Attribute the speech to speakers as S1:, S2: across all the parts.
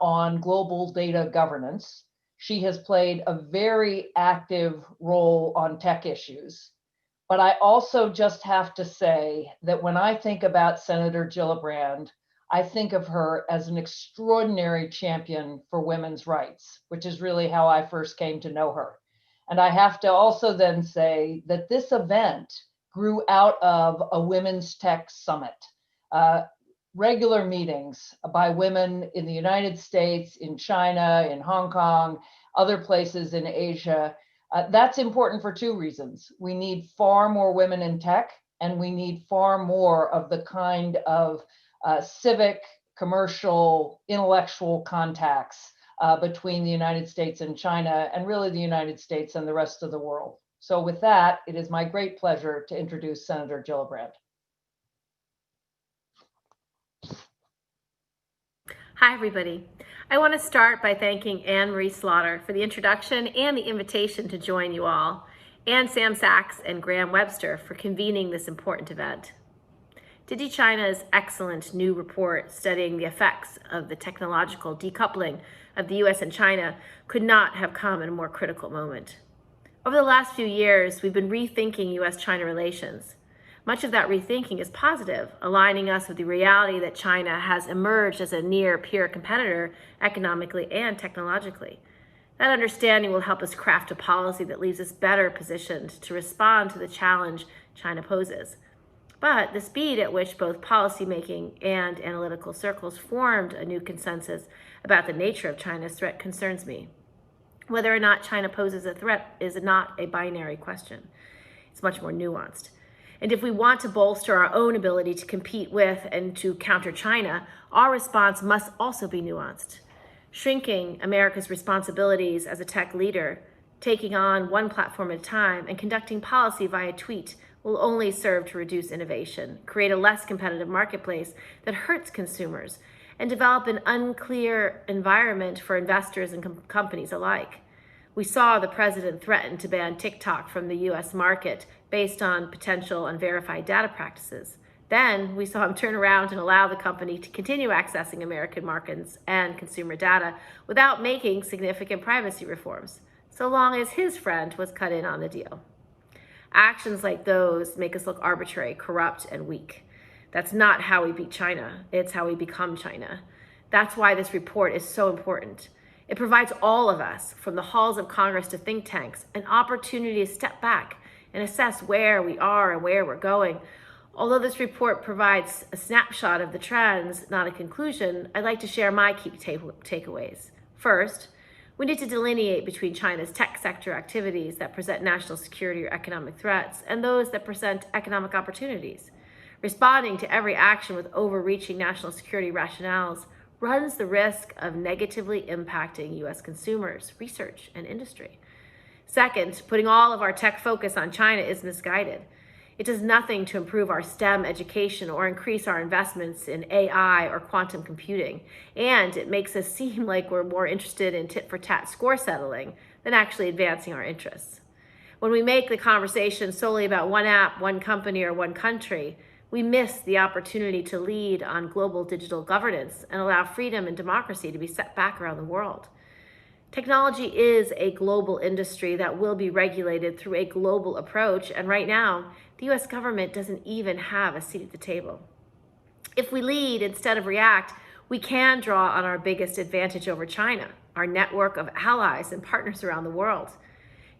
S1: on global data governance. She has played a very active role on tech issues. But I also just have to say that when I think about Senator Gillibrand, I think of her as an extraordinary champion for women's rights, which is really how I first came to know her. And I have to also then say that this event grew out of a women's tech summit. Uh, Regular meetings by women in the United States, in China, in Hong Kong, other places in Asia. That's important for two reasons. We need far more women in tech, and we need far more of the kind of civic, commercial, intellectual contacts between the United States and China, and really the United States and the rest of the world. So with that, it is my great pleasure to introduce Senator Gillibrand.
S2: Hi, everybody. I want to start by thanking Anne Marie Slaughter for the introduction and the invitation to join you all, and Sam Sachs and Graham Webster for convening this important event. Digi China's excellent new report studying the effects of the technological decoupling of the US and China could not have come at a more critical moment. Over the last few years, we've been rethinking US-China relations. Much of that rethinking is positive, aligning us with the reality that China has emerged as a near-peer competitor economically and technologically. That understanding will help us craft a policy that leaves us better positioned to respond to the challenge China poses. But the speed at which both policymaking and analytical circles formed a new consensus about the nature of China's threat concerns me. Whether or not China poses a threat is not a binary question. It's much more nuanced. And if we want to bolster our own ability to compete with and to counter China, our response must also be nuanced. Shrinking America's responsibilities as a tech leader, taking on one platform at a time, and conducting policy via tweet will only serve to reduce innovation, create a less competitive marketplace that hurts consumers, and develop an unclear environment for investors and companies alike. We saw the president threaten to ban TikTok from the US market based on potential unverified data practices. Then we saw him turn around and allow the company to continue accessing American markets and consumer data without making significant privacy reforms, so long as his friend was cut in on the deal. Actions like those make us look arbitrary, corrupt, and weak. That's not how we beat China. It's how we become China. That's why this report is so important. It provides all of us, from the halls of Congress to think tanks, an opportunity to step back and assess where we are and where we're going. Although this report provides a snapshot of the trends, not a conclusion, I'd like to share my key takeaways. First, we need to delineate between China's tech sector activities that present national security or economic threats and those that present economic opportunities. Responding to every action with overreaching national security rationales runs the risk of negatively impacting US consumers, research, and industry. Second, putting all of our tech focus on China is misguided. It does nothing to improve our STEM education or increase our investments in AI or quantum computing, and it makes us seem like we're more interested in tit-for-tat score settling than actually advancing our interests. When we make the conversation solely about one app, one company, or one country, we miss the opportunity to lead on global digital governance and allow freedom and democracy to be set back around the world. Technology is a global industry that will be regulated through a global approach, and right now, the US government doesn't even have a seat at the table. If we lead instead of react, we can draw on our biggest advantage over China, our network of allies and partners around the world.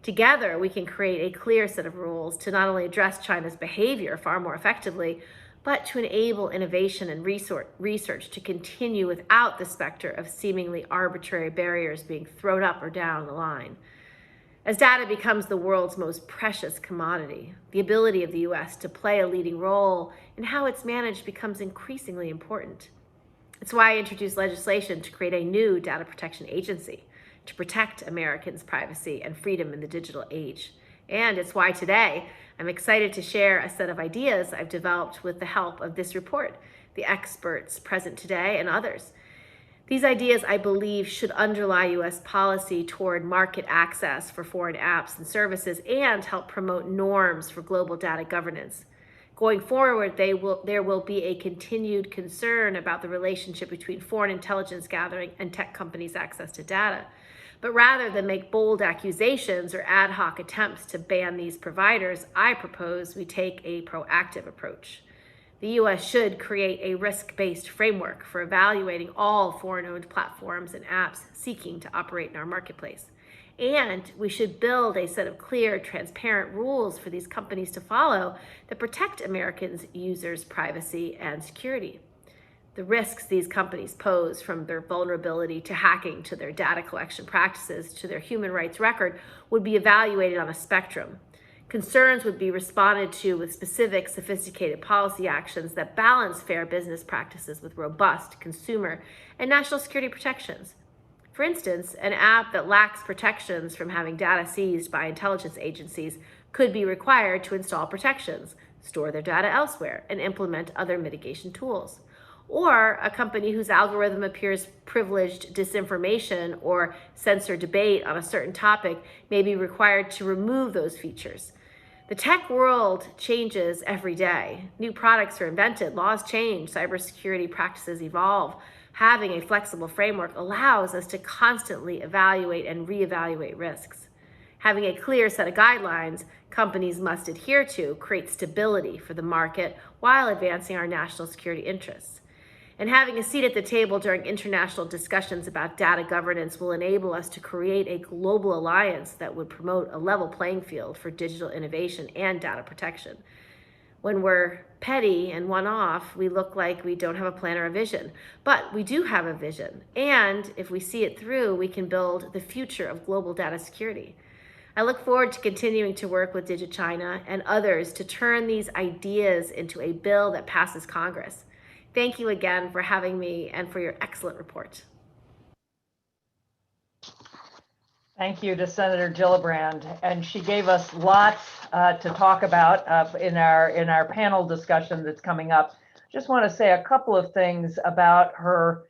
S2: Together, we can create a clear set of rules to not only address China's behavior far more effectively, but to enable innovation and research to continue without the specter of seemingly arbitrary barriers being thrown up or down the line. As data becomes the world's most precious commodity, the ability of the US to play a leading role in how it's managed becomes increasingly important. It's why I introduced legislation to create a new data protection agency to protect Americans' privacy and freedom in the digital age. And it's why today I'm excited to share a set of ideas I've developed with the help of this report, the experts present today, and others. These ideas, I believe, should underlie US policy toward market access for foreign apps and services and help promote norms for global data governance. Going forward, there will be a continued concern about the relationship between foreign intelligence gathering and tech companies' access to data. But rather than make bold accusations or ad hoc attempts to ban these providers, I propose we take a proactive approach. The U.S. should create a risk-based framework for evaluating all foreign-owned platforms and apps seeking to operate in our marketplace. And we should build a set of clear, transparent rules for these companies to follow that protect Americans' users' privacy and security. The risks these companies pose, from their vulnerability to hacking to their data collection practices to their human rights record, would be evaluated on a spectrum. Concerns would be responded to with specific, sophisticated policy actions that balance fair business practices with robust consumer and national security protections. For instance, an app that lacks protections from having data seized by intelligence agencies could be required to install protections, store their data elsewhere, and implement other mitigation tools. Or a company whose algorithm appears privileged disinformation or censor debate on a certain topic may be required to remove those features. The tech world changes every day. New products are invented, laws change, cybersecurity practices evolve. Having a flexible framework allows us to constantly evaluate and reevaluate risks. Having a clear set of guidelines companies must adhere to creates stability for the market while advancing our national security interests. And having a seat at the table during international discussions about data governance will enable us to create a global alliance that would promote a level playing field for digital innovation and data protection. When we're petty and one-off, we look like we don't have a plan or a vision. But we do have a vision. And if we see it through, we can build the future of global data security. I look forward to continuing to work with DigiChina and others to turn these ideas into a bill that passes Congress. Thank you again for having me and for your excellent report.
S1: Thank you to Senator Gillibrand, and she gave us lots to talk about in our panel discussion that's coming up. Just want to say a couple of things about her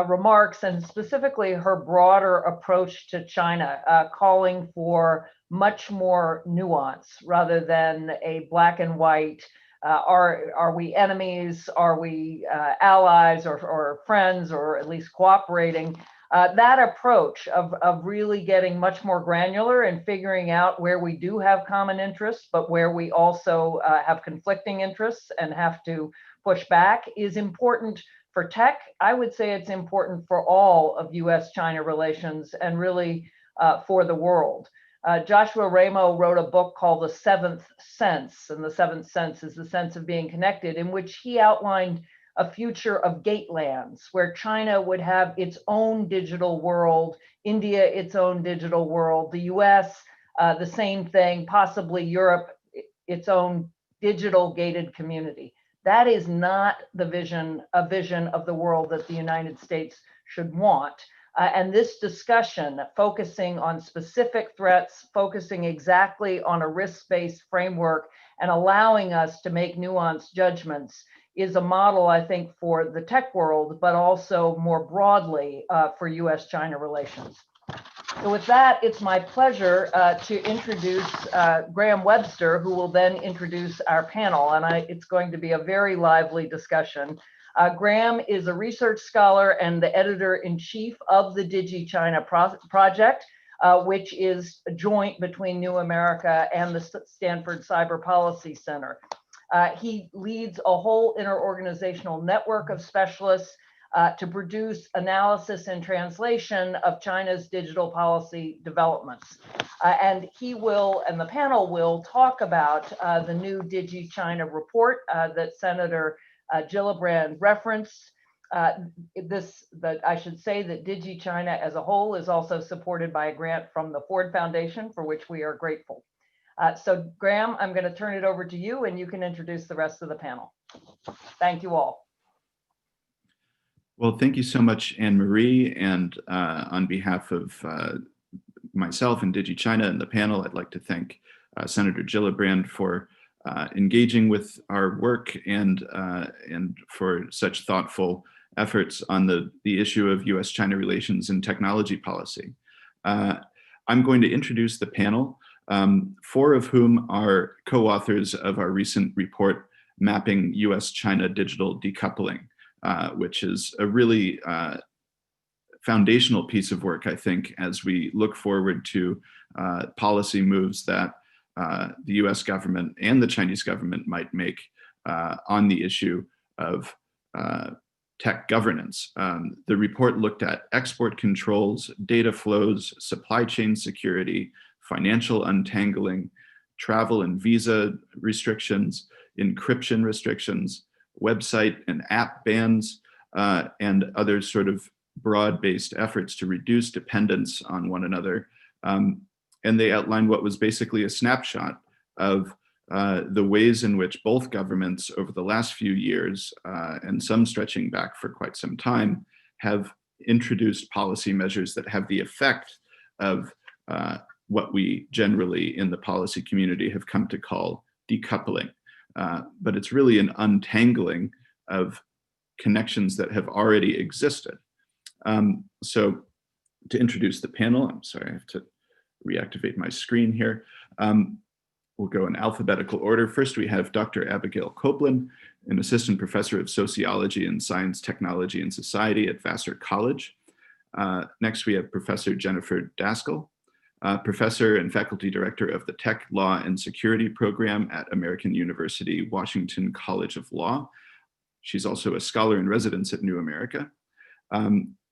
S1: remarks, and specifically her broader approach to China, calling for much more nuance rather than a black and white. Are we enemies? Are we allies or friends, or at least cooperating? That approach of really getting much more granular and figuring out where we do have common interests, but where we also have conflicting interests and have to push back is important for tech. I would say it's important for all of US-China relations and really for the world. Joshua Ramo wrote a book called The Seventh Sense, and the seventh sense is the sense of being connected, in which he outlined a future of gatelands where China would have its own digital world, India its own digital world, the US the same thing, possibly Europe its own digital gated community. That is not a vision of the world that the United States should want. And this discussion, focusing on specific threats, focusing exactly on a risk-based framework, and allowing us to make nuanced judgments, is a model, I think, for the tech world, but also more broadly for US-China relations. So with that, it's my pleasure to introduce Graham Webster, who will then introduce our panel. And it's going to be a very lively discussion. Graham is a research scholar and the editor-in-chief of the DigiChina project, which is joint between New America and the Stanford Cyber Policy Center. He leads a whole interorganizational network of specialists to produce analysis and translation of China's digital policy developments. And he will, and the panel will, talk about the new DigiChina report that Senator Gillibrand referenced. I should say that DigiChina as a whole is also supported by a grant from the Ford Foundation, for which we are grateful. So Graham, I'm going to turn it over to you, and you can introduce the rest of the panel. Thank you all.
S3: Well, thank you so much, Anne-Marie. And on behalf of myself and DigiChina and the panel, I'd like to thank Senator Gillibrand for engaging with our work and for such thoughtful efforts on the issue of US-China relations and technology policy. I'm going to introduce the panel, four of whom are co-authors of our recent report mapping US-China digital decoupling, which is a really foundational piece of work, I think, as we look forward to policy moves that the US government and the Chinese government might make on the issue of tech governance. The report looked at export controls, data flows, supply chain security, financial untangling, travel and visa restrictions, encryption restrictions, website and app bans, and other sort of broad-based efforts to reduce dependence on one another. And they outlined what was basically a snapshot of the ways in which both governments over the last few years, and some stretching back for quite some time, have introduced policy measures that have the effect of what we generally in the policy community have come to call decoupling. But it's really an untangling of connections that have already existed. So to introduce the panel, I'm sorry, I have to reactivate my screen here. We'll go in alphabetical order. First, we have Dr. Abigail Copeland, an assistant professor of sociology and science, technology, and society at Vassar College. Next, we have Professor Jennifer Daskal, professor and faculty director of the Tech, Law, and Security program at American University, Washington College of Law. She's also a scholar in residence at New America.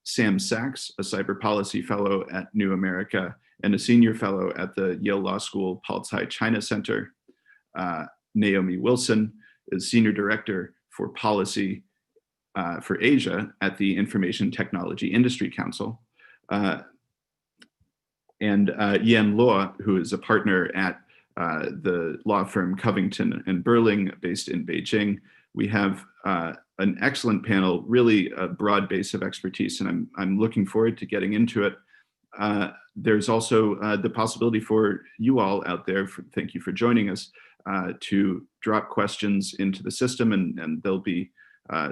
S3: Sam Sachs, a cyber policy fellow at New America and a senior fellow at the Yale Law School Paul Tsai China Center. Naomi Wilson is senior director for policy for Asia at the Information Technology Industry Council. And Yan Luo, who is a partner at the law firm Covington and Burling based in Beijing. We have an excellent panel, really a broad base of expertise, and I'm looking forward to getting into it. There's also the possibility for you all out there, thank you for joining us, to drop questions into the system, and they'll be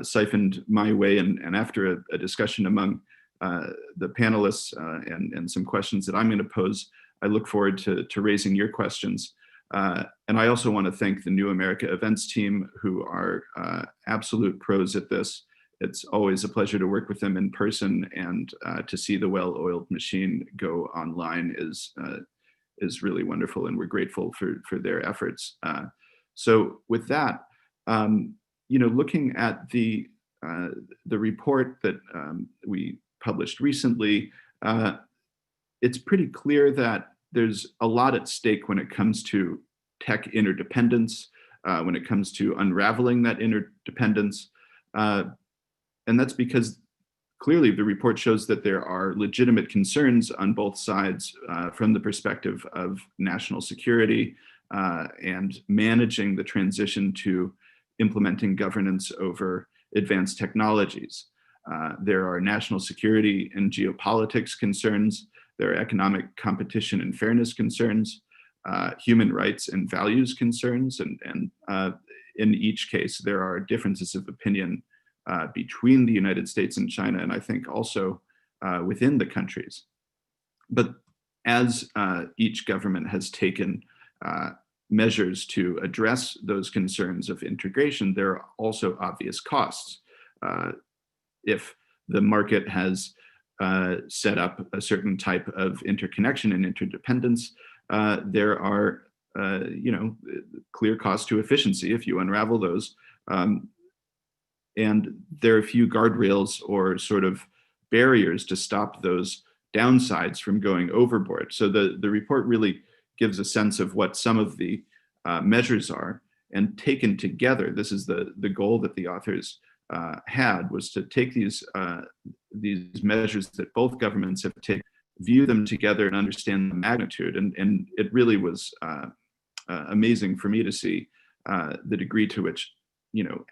S3: siphoned my way, and after a discussion among the panelists and some questions that I'm going to pose, I look forward to raising your questions. And I also want to thank the New America events team, who are absolute pros at this. It's always a pleasure to work with them in person, and to see the well-oiled machine go online is really wonderful, and we're grateful for their efforts. So with that, looking at the report that we published recently, it's pretty clear that there's a lot at stake when it comes to tech interdependence, when it comes to unraveling that interdependence. And that's because clearly the report shows that there are legitimate concerns on both sides from the perspective of national security and managing the transition to implementing governance over advanced technologies. There are national security and geopolitics concerns. There are economic competition and fairness concerns, human rights and values concerns, and in each case, there are differences of opinion between the United States and China, and I think also within the countries. But as each government has taken measures to address those concerns of integration, there are also obvious costs. If the market has set up a certain type of interconnection and interdependence, there are clear costs to efficiency if you unravel those. And there are a few guardrails or sort of barriers to stop those downsides from going overboard. So the report really gives a sense of what some of the measures are, and taken together, this is the goal that the authors had, was to take these measures that both governments have taken, view them together and understand the magnitude. And it really was amazing for me to see the degree to which,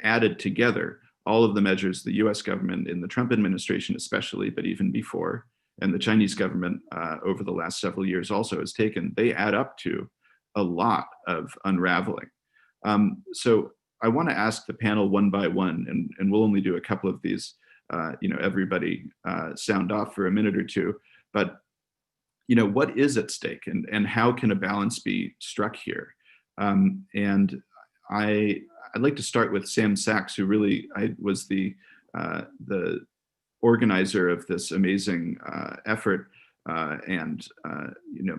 S3: added together, all of the measures the US government in the Trump administration especially, but even before, and the Chinese government over the last several years also has taken, they add up to a lot of unraveling. So I want to ask the panel one by one, and we'll only do a couple of these, everybody sound off for a minute or two, but what is at stake, and how can a balance be struck here? And I'd like to start with Sam Sachs, who really was the organizer of this amazing effort, and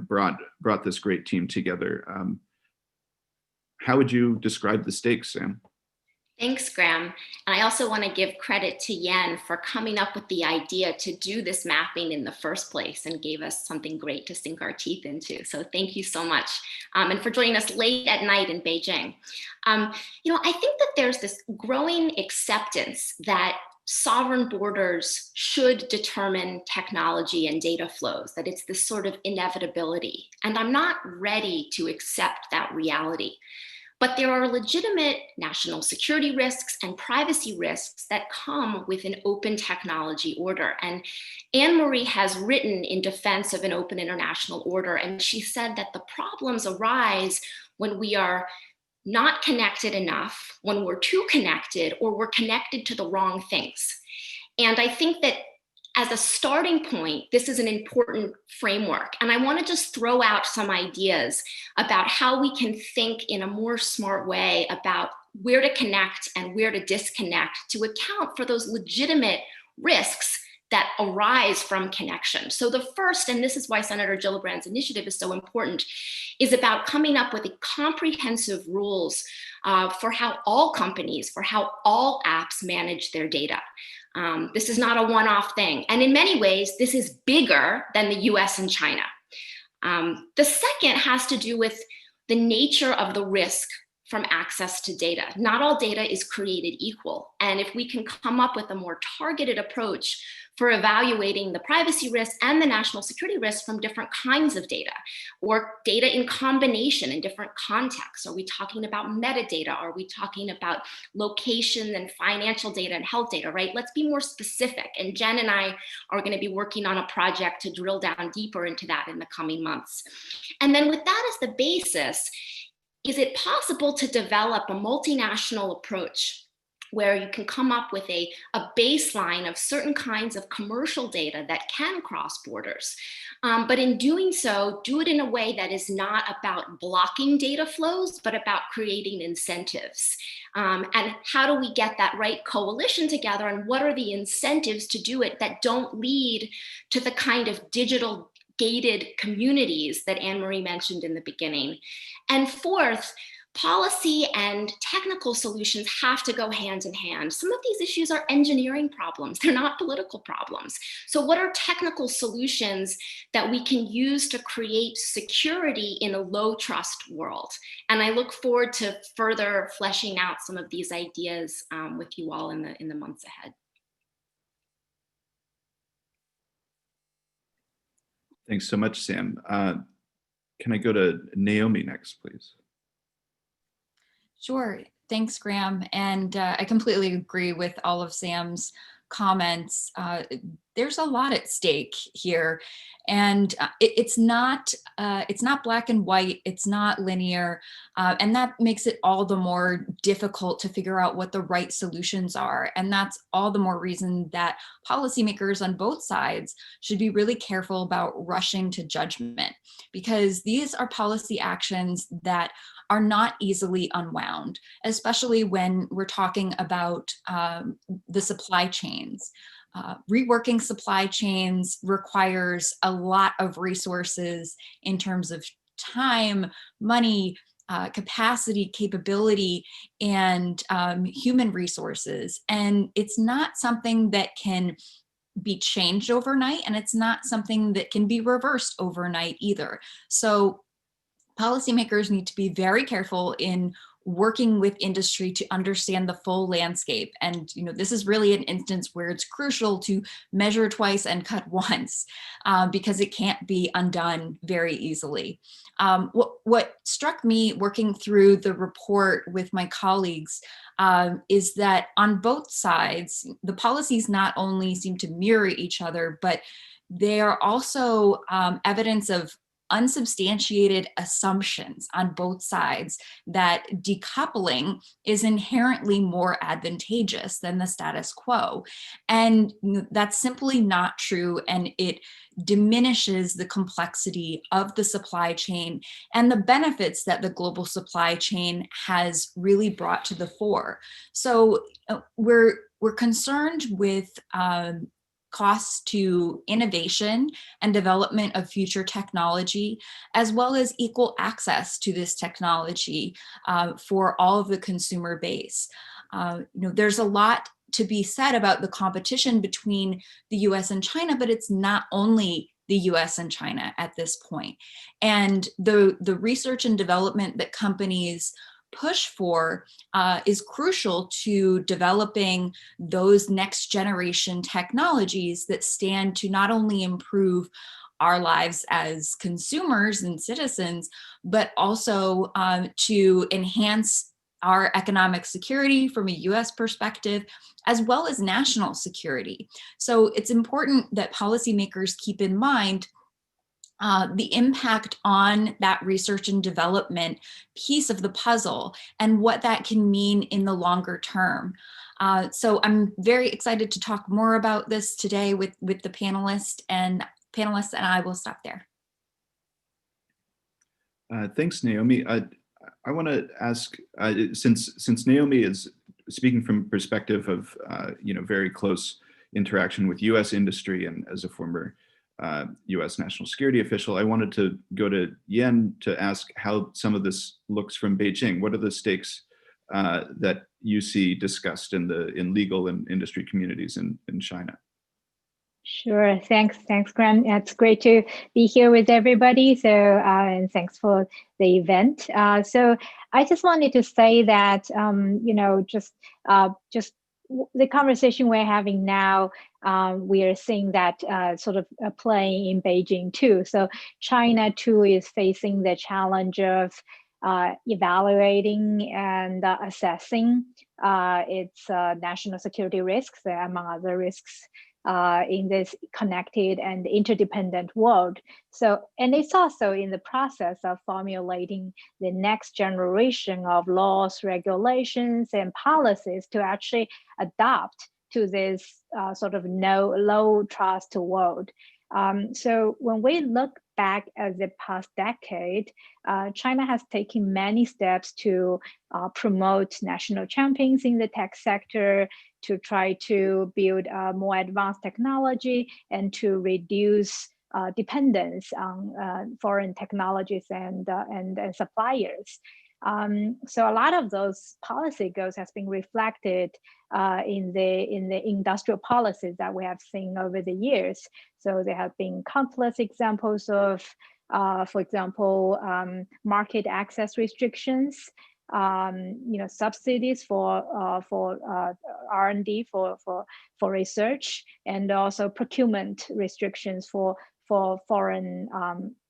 S3: brought this great team together. How would you describe the stakes, Sam?
S4: Thanks, Graham. And I also want to give credit to Yen for coming up with the idea to do this mapping in the first place and gave us something great to sink our teeth into. So thank you so much. And for joining us late at night in Beijing. I think that there's this growing acceptance that sovereign borders should determine technology and data flows, that it's this sort of inevitability. And I'm not ready to accept that reality. But there are legitimate national security risks and privacy risks that come with an open technology order. And Anne-Marie has written in defense of an open international order, and she said that the problems arise when we are not connected enough, when we're too connected, or we're connected to the wrong things. And I think that as a starting point, this is an important framework. And I want to just throw out some ideas about how we can think in a more smart way about where to connect and where to disconnect to account for those legitimate risks that arise from connection. So the first, and this is why Senator Gillibrand's initiative is so important, is about coming up with comprehensive rules for how all companies, for how all apps manage their data. This is not a one-off thing. And in many ways, this is bigger than the US and China. The second has to do with the nature of the risk from access to data. Not all data is created equal. And if we can come up with a more targeted approach for evaluating the privacy risk and the national security risk from different kinds of data, or data in combination in different contexts. Are we talking about metadata? Are we talking about location and financial data and health data, right? Let's be more specific. And Jen and I are going to be working on a project to drill down deeper into that in the coming months. And then with that as the basis, is it possible to develop a multinational approach where you can come up with a baseline of certain kinds of commercial data that can cross borders? But in doing so, do it in a way that is not about blocking data flows, but about creating incentives. And how do we get that right coalition together? And what are the incentives to do it that don't lead to the kind of digital gated communities that Anne-Marie mentioned in the beginning? And fourth, policy and technical solutions have to go hand in hand. Some of these issues are engineering problems. They're not political problems. So what are technical solutions that we can use to create security in a low trust world? And I look forward to further fleshing out some of these ideas with you all in the months ahead.
S3: Thanks so much, Sam. Can I go to Naomi next, please?
S5: Sure. Thanks, Graham. And I completely agree with all of Sam's comments. There's a lot at stake here, and it's not black and white. It's not linear, and that makes it all the more difficult to figure out what the right solutions are. And that's all the more reason that policymakers on both sides should be really careful about rushing to judgment, because these are policy actions that are not easily unwound, especially when we're talking about the supply chains. Reworking supply chains requires a lot of resources in terms of time, money, capacity, capability, and human resources. And it's not something that can be changed overnight, and it's not something that can be reversed overnight either. So policymakers need to be very careful in working with industry to understand the full landscape. And this is really an instance where it's crucial to measure twice and cut once, because it can't be undone very easily. What struck me working through the report with my colleagues is that on both sides, the policies not only seem to mirror each other, but they are also evidence of unsubstantiated assumptions on both sides that decoupling is inherently more advantageous than the status quo. And that's simply not true, and it diminishes the complexity of the supply chain and the benefits that the global supply chain has really brought to the fore. So we're concerned with costs to innovation and development of future technology, as well as equal access to this technology for all of the consumer base. There's a lot to be said about the competition between the US and China, but it's not only the US and China at this point. And the research and development that companies push for is crucial to developing those next generation technologies that stand to not only improve our lives as consumers and citizens, but also to enhance our economic security from a US perspective, as well as national security. So it's important that policymakers keep in mind the impact on that research and development piece of the puzzle and what that can mean in the longer term. So I'm very excited to talk more about this today with the panelists, and I will stop there.
S3: Thanks, Naomi. I want to ask, since Naomi is speaking from perspective of very close interaction with U.S. industry and as a former U.S. national security official, I wanted to go to Yan to ask how some of this looks from Beijing. What are the stakes that you see discussed in legal and industry communities in China?
S6: Sure, thanks, Graham. It's great to be here with everybody. So, and thanks for the event. So, I just wanted to say that just the conversation we're having now, we are seeing that sort of playing in Beijing too. So, China too is facing the challenge of evaluating and assessing its national security risks, among other risks. In this connected and interdependent world. So, and it's also in the process of formulating the next generation of laws, regulations, and policies to actually adapt to this sort of low trust world. So when we look back at the past decade, China has taken many steps to promote national champions in the tech sector, to try to build more advanced technology and to reduce dependence on foreign technologies and suppliers. So a lot of those policy goals has been reflected in the industrial policies that we have seen over the years. So there have been countless examples of, for example, market access restrictions, subsidies for R&D for research, and also procurement restrictions for foreign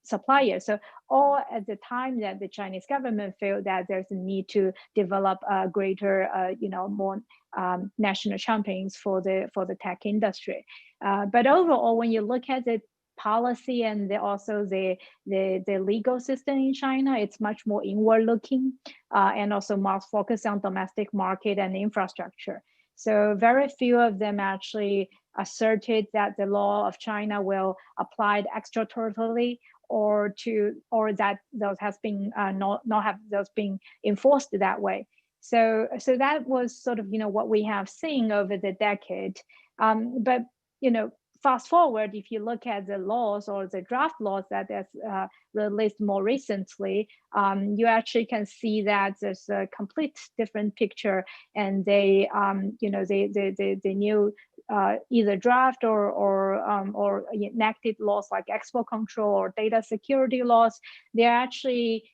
S6: suppliers. So all at the time that the Chinese government felt that there's a need to develop a greater, more national champions for the tech industry. But overall, when you look at the policy and also the legal system in China, it's much more inward looking and also more focused on domestic market and infrastructure. So very few of them actually asserted that the law of China will apply extraterritorially, or that those has been not have those being enforced that way. So that was sort of what we have seen over the decade. But fast forward, if you look at the laws or the draft laws that is released more recently, you actually can see that there's a complete different picture, and they the new either draft or enacted laws like export control or data security laws, they're actually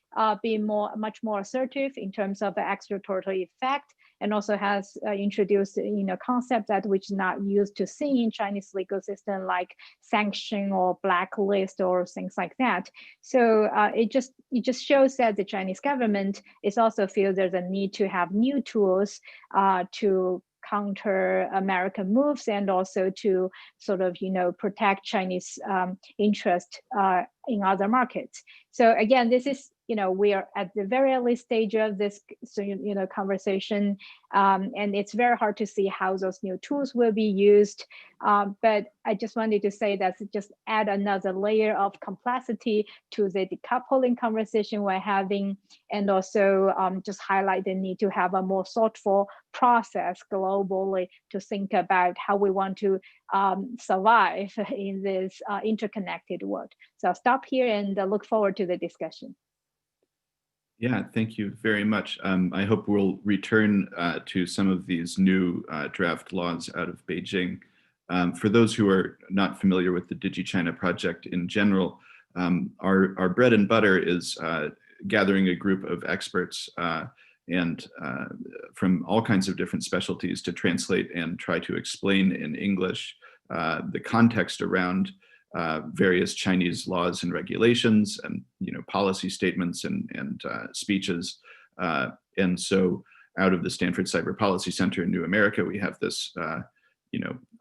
S6: being much more assertive in terms of the extraterritorial effect, and also has introduced concept that which is not used to see in Chinese legal system, like sanction or blacklist or things like that. So it just shows that the Chinese government is also feels there's a need to have new tools to counter American moves, and also to sort of protect Chinese interest in other markets. So again, this is, we are at the very early stage of this, conversation, and it's very hard to see how those new tools will be used. But I just wanted to say that just add another layer of complexity to the decoupling conversation we're having, and also just highlight the need to have a more thoughtful process globally to think about how we want to survive in this interconnected world. So I'll stop here and look forward to the discussion.
S3: Yeah, thank you very much. I hope we'll return to some of these new draft laws out of Beijing. For those who are not familiar with the DigiChina project in general, our bread and butter is gathering a group of experts and from all kinds of different specialties to translate and try to explain in English the context around various Chinese laws and regulations and policy statements and speeches. And so out of the Stanford Cyber Policy Center in New America, we have this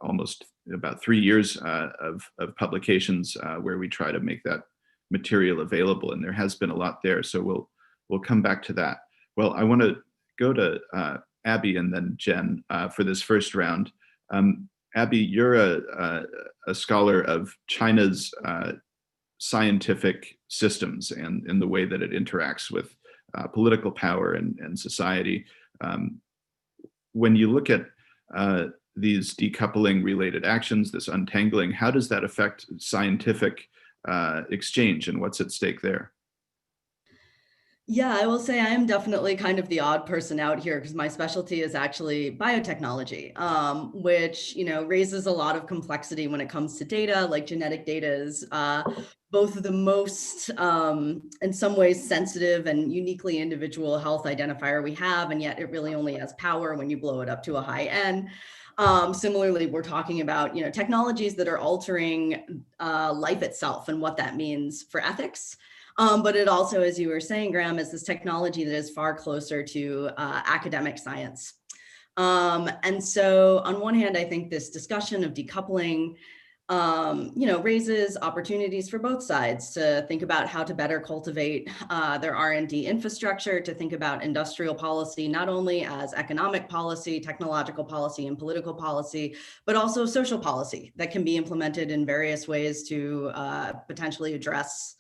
S3: almost about 3 years of publications where we try to make that material available, and there has been a lot there. So we'll come back to that. Well, I want to go to Abby and then Jen for this first round. Abby, you're a scholar of China's scientific systems and the way that it interacts with political power and society. When you look at these decoupling related actions, this untangling, how does that affect scientific exchange and what's at stake there?
S7: Yeah, I will say I am definitely kind of the odd person out here because my specialty is actually biotechnology, which, raises a lot of complexity when it comes to data. Like genetic data is both the most, in some ways, sensitive and uniquely individual health identifier we have, and yet it really only has power when you blow it up to a high end. Similarly, we're talking about, technologies that are altering life itself and what that means for ethics. But it also, as you were saying, Graham, is this technology that is far closer to academic science. And so on one hand, I think this discussion of decoupling, raises opportunities for both sides to think about how to better cultivate their R&D infrastructure, to think about industrial policy, not only as economic policy, technological policy, and political policy, but also social policy that can be implemented in various ways to potentially address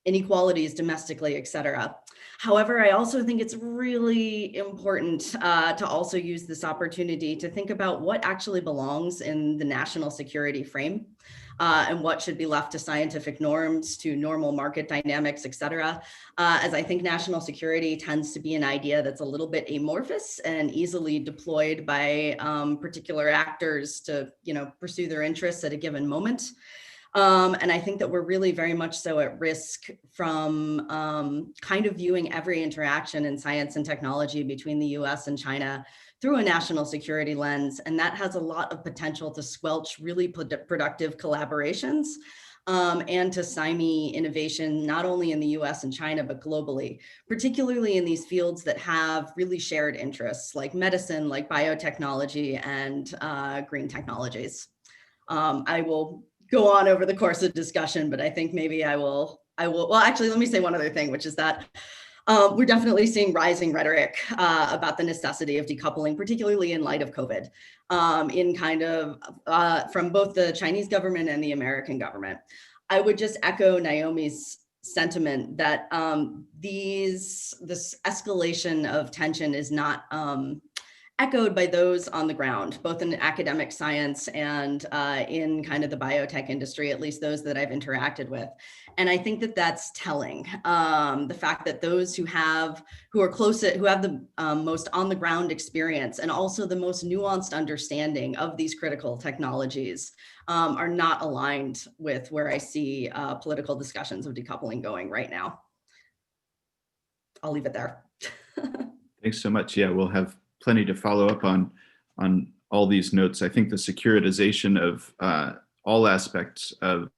S7: inequalities domestically, et cetera. However, I also think it's really important to also use this opportunity to think about what actually belongs in the national security frame and what should be left to scientific norms, to normal market dynamics, et cetera. As I think national security tends to be an idea that's a little bit amorphous and easily deployed by particular actors to, pursue their interests at a given moment. And I think that we're really very much so at risk from kind of viewing every interaction in science and technology between the US and China through a national security lens. And that has a lot of potential to squelch really productive collaborations and to stymie innovation, not only in the US and China, but globally, particularly in these fields that have really shared interests like medicine, like biotechnology, and green technologies. I will go on over the course of discussion, but I think maybe I will, well, actually, let me say one other thing, which is that we're definitely seeing rising rhetoric about the necessity of decoupling, particularly in light of COVID, in kind of from both the Chinese government and the American government. I would just echo Naomi's sentiment that this escalation of tension is not echoed by those on the ground, both in academic science and in kind of the biotech industry, at least those that I've interacted with. And I think that that's telling. The fact that those who have the most on the ground experience and also the most nuanced understanding of these critical technologies are not aligned with where I see political discussions of decoupling going right now. I'll leave it there.
S3: Thanks so much. Yeah, we'll have plenty to follow up on all these notes. I think the securitization of all aspects of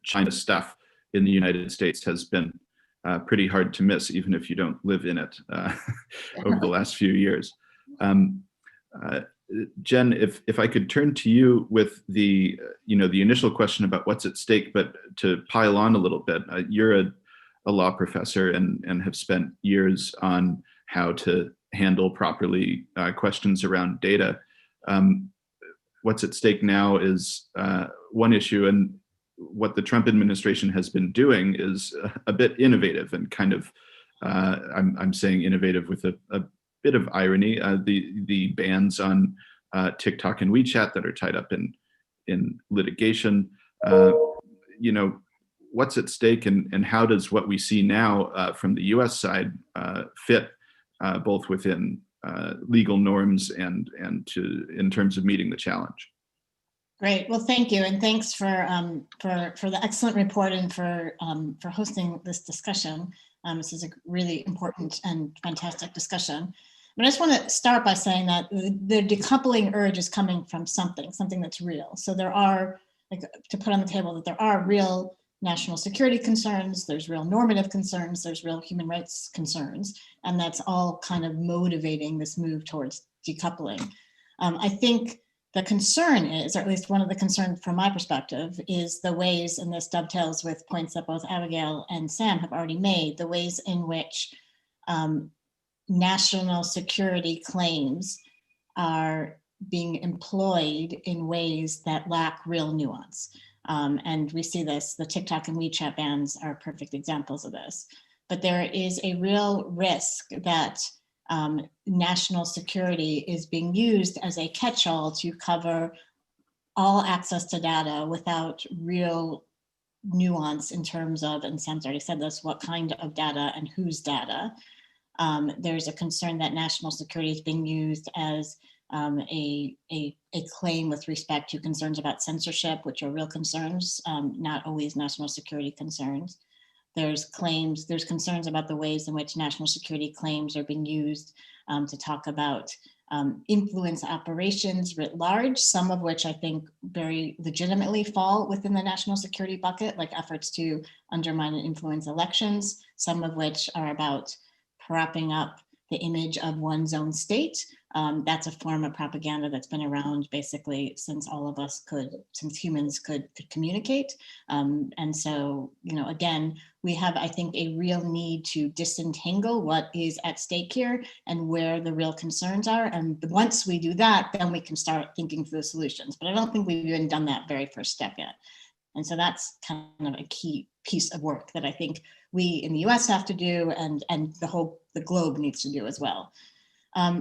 S3: China stuff in the United States has been pretty hard to miss, even if you don't live in it over the last few years. Jen, if I could turn to you with the the initial question about what's at stake, but to pile on a little bit, you're a law professor and have spent years on how to handle properly questions around data. What's at stake now is one issue, and what the Trump administration has been doing is a bit innovative and kind of, I'm saying innovative with a bit of irony. The bans on TikTok and WeChat that are tied up in litigation. What's at stake, and how does what we see now from the U.S. side fit both within legal norms and in terms of meeting the challenge?
S8: Great. Well, thank you, and thanks for the excellent report and for hosting this discussion. This is a really important and fantastic discussion. But I just want to start by saying that the decoupling urge is coming from something that's real. So there are, like, to put on the table that there are real national security concerns, there's real normative concerns, there's real human rights concerns, and that's all kind of motivating this move towards decoupling. I think the concern is, or at least one of the concerns from my perspective, is the ways, and this dovetails with points that both Abigail and Sam have already made, the ways in which national security claims are being employed in ways that lack real nuance. And we see this, the TikTok and WeChat bans are perfect examples of this. But there is a real risk that national security is being used as a catch-all to cover all access to data without real nuance in terms of, and Sam's already said this, what kind of data and whose data. There's a concern that national security is being used as a claim with respect to concerns about censorship, which are real concerns, not always national security concerns. There's concerns about the ways in which national security claims are being used to talk about influence operations writ large, some of which I think very legitimately fall within the national security bucket, like efforts to undermine and influence elections, some of which are about propping up the image of one's own state. That's a form of propaganda that's been around basically since humans could communicate. And so, again, we have, I think, a real need to disentangle what is at stake here and where the real concerns are. And once we do that, then we can start thinking through the solutions. But I don't think we've even done that very first step yet. And so that's kind of a key piece of work that I think we in the US have to do, and the globe needs to do as well.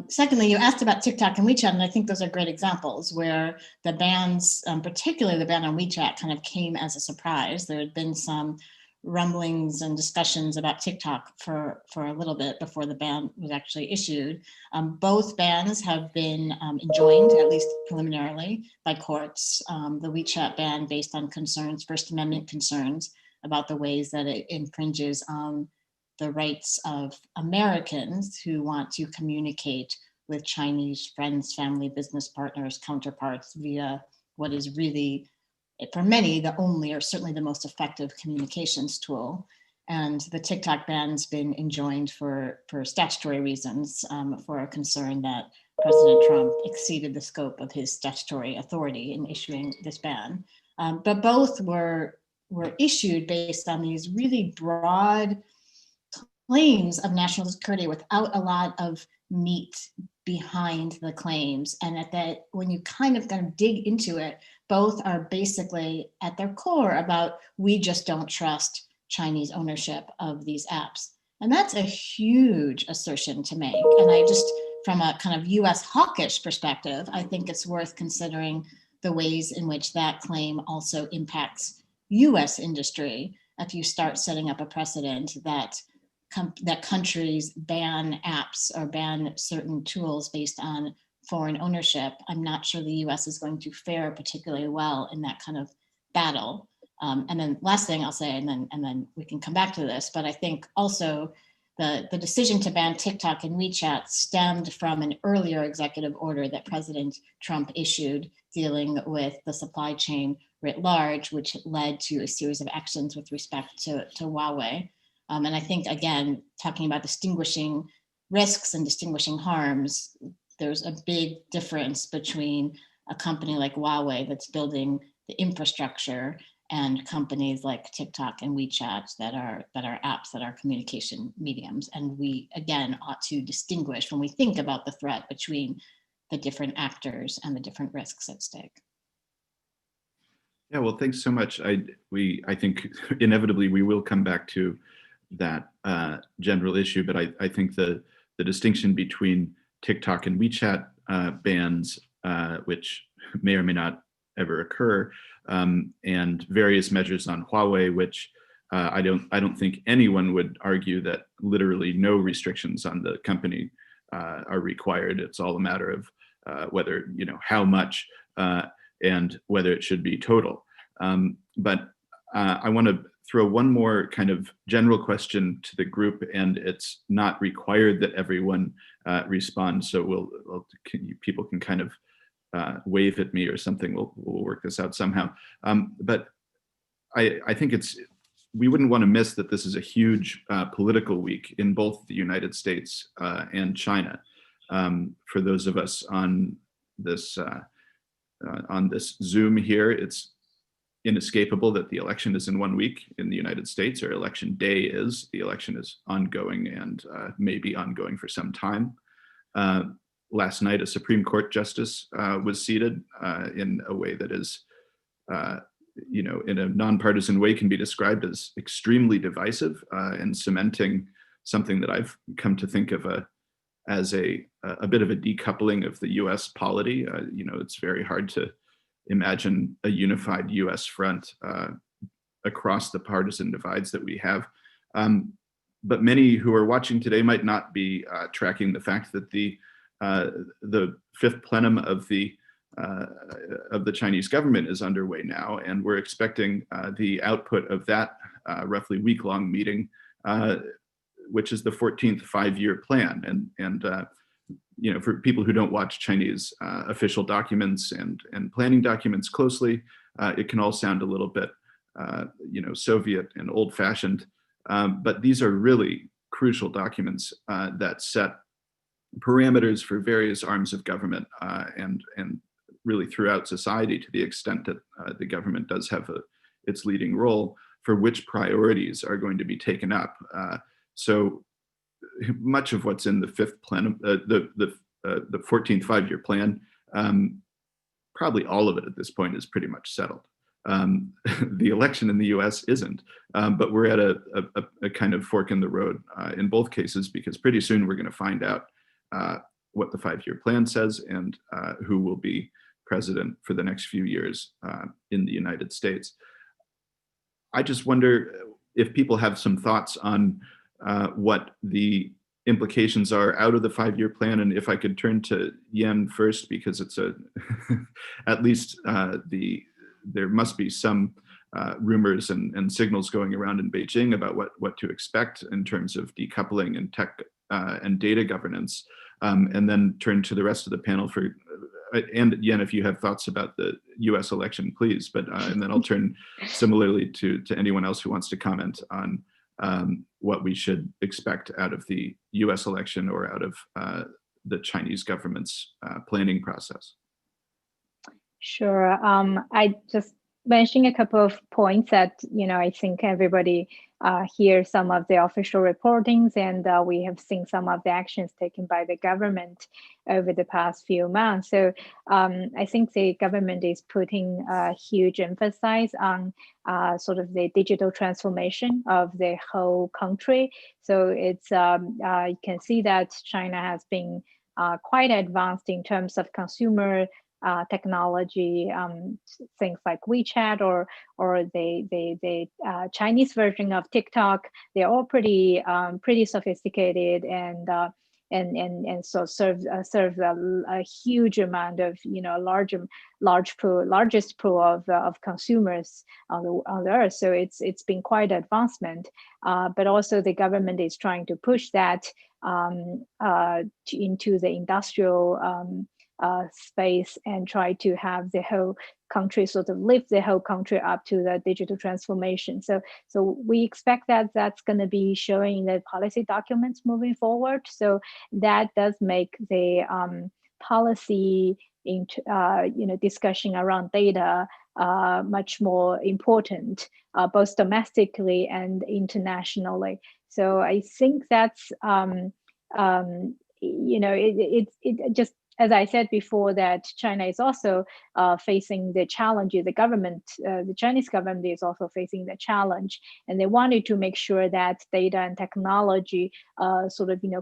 S8: Secondly, you asked about TikTok and WeChat, and I think those are great examples where the bans, particularly the ban on WeChat, kind of came as a surprise. There had been some rumblings and discussions about TikTok for a little bit before the ban was actually issued. Both bans have been enjoined, at least preliminarily, by courts. The WeChat ban based on concerns, First Amendment concerns about the ways that it infringes on the rights of Americans who want to communicate with Chinese friends, family, business partners, counterparts via what is really, for many, the only or certainly the most effective communications tool. And the TikTok ban's been enjoined for statutory reasons, for a concern that President Trump exceeded the scope of his statutory authority in issuing this ban. But both were issued based on these really broad claims of national security without a lot of meat behind the claims. And when you kind of dig into it, both are basically at their core about, we just don't trust Chinese ownership of these apps. And that's a huge assertion to make. And I just, from a kind of US hawkish perspective, I think it's worth considering the ways in which that claim also impacts US industry. If you start setting up a precedent that countries ban apps or ban certain tools based on foreign ownership, I'm not sure the US is going to fare particularly well in that kind of battle. And then last thing I'll say, and then we can come back to this, but I think also the decision to ban TikTok and WeChat stemmed from an earlier executive order that President Trump issued dealing with the supply chain writ large, which led to a series of actions with respect to Huawei. And I think, again, talking about distinguishing risks and distinguishing harms, there's a big difference between a company like Huawei that's building the infrastructure and companies like TikTok and WeChat that are apps that are communication mediums. And we, again, ought to distinguish when we think about the threat between the different actors and the different risks at stake.
S3: Yeah, well, thanks so much. I think inevitably we will come back to that general issue, but I think the distinction between TikTok and WeChat bans, which may or may not ever occur, and various measures on Huawei, which I don't think anyone would argue that literally no restrictions on the company are required. It's all a matter of whether, how much and whether it should be total. But I want to throw one more kind of general question to the group, and it's not required that everyone respond. So people can kind of wave at me or something. We'll work this out somehow. But I think we wouldn't want to miss that this is a huge political week in both the United States and China. For those of us on this Zoom here, it's inescapable that the election is in 1 week in the United States, or election day is. The election is ongoing and may be ongoing for some time. Last night, a Supreme Court justice was seated in a way that is, in a nonpartisan way, can be described as extremely divisive and cementing something that I've come to think of as a bit of a decoupling of the U.S. polity. It's very hard to imagine a unified U.S. front across the partisan divides that we have. But many who are watching today might not be tracking the fact that the fifth plenum of the Chinese government is underway now, and we're expecting the output of that roughly week-long meeting, which is the 14th five-year plan. And for people who don't watch Chinese official documents and planning documents closely, it can all sound a little bit, Soviet and old-fashioned. But these are really crucial documents that set parameters for various arms of government and really throughout society, to the extent that the government does have its leading role, for which priorities are going to be taken up. So much of what's in the fifth plenum, the 14th five-year plan, probably all of it at this point is pretty much settled. The election in the U.S. isn't, but we're at a kind of fork in the road in both cases, because pretty soon we're going to find out what the five-year plan says and who will be president for the next few years in the United States. I just wonder if people have some thoughts on what the implications are out of the five-year plan, and if I could turn to Yen first, because it's at least there must be some rumors and signals going around in Beijing about what to expect in terms of decoupling and tech and data governance, and then turn to the rest of the panel for, and Yen, if you have thoughts about the US election, please, but and then I'll turn similarly to anyone else who wants to comment on what we should expect out of the US election or out of the Chinese government's planning process.
S6: Sure. I just mentioning a couple of points that, I think everybody hears some of the official reportings, and we have seen some of the actions taken by the government over the past few months. So I think the government is putting a huge emphasis on sort of the digital transformation of the whole country. So it's you can see that China has been quite advanced in terms of consumer technology, things like WeChat or the Chinese version of TikTok. They're all pretty sophisticated and so serve a huge amount of largest pool of consumers on the earth. So it's been quite advancement, but also the government is trying to push that into the industrial space and try to have the whole country sort of lift the whole country up to the digital transformation. So we expect that that's going to be showing the policy documents moving forward. So that does make the policy discussion around data much more important, both domestically and internationally. So I think that's it just, as I said before, that China is also facing the challenges. The Chinese government is also facing the challenge, and they wanted to make sure that data and technology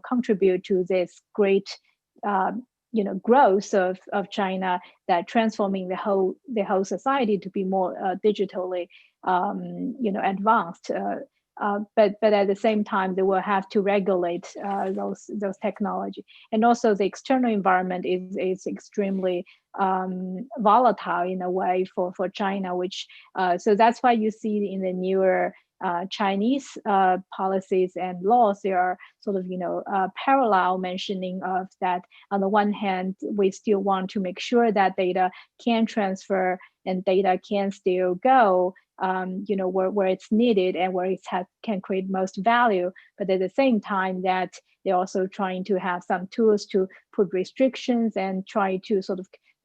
S6: contribute to this great growth of China, that transforming the whole society to be more digitally advanced. But at the same time, they will have to regulate those technology, and also the external environment is extremely volatile in a way for China, which so that's why you see in the newer Chinese policies and laws, there are parallel mentioning of that. On the one hand, we still want to make sure that data can transfer and data can still go where it's needed and where it can create most value. But at the same time, that they're also trying to have some tools to put restrictions and try to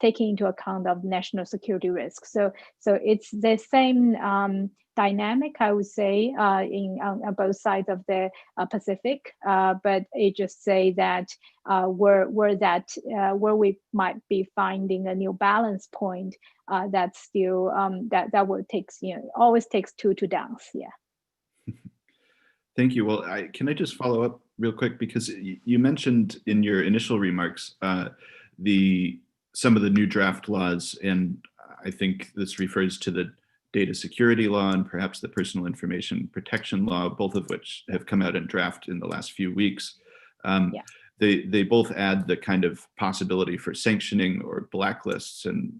S6: taking into account of national security risks. So it's the same dynamic, I would say, on both sides of the Pacific. But it just say that where we might be finding a new balance point, that's still that would takes always takes two to dance. Yeah.
S3: Thank you. Well, can I just follow up real quick, because you mentioned in your initial remarks some of the new draft laws, and I think this refers to the data security law and perhaps the personal information protection law, both of which have come out in draft in the last few weeks. They both add the kind of possibility for sanctioning or blacklists, and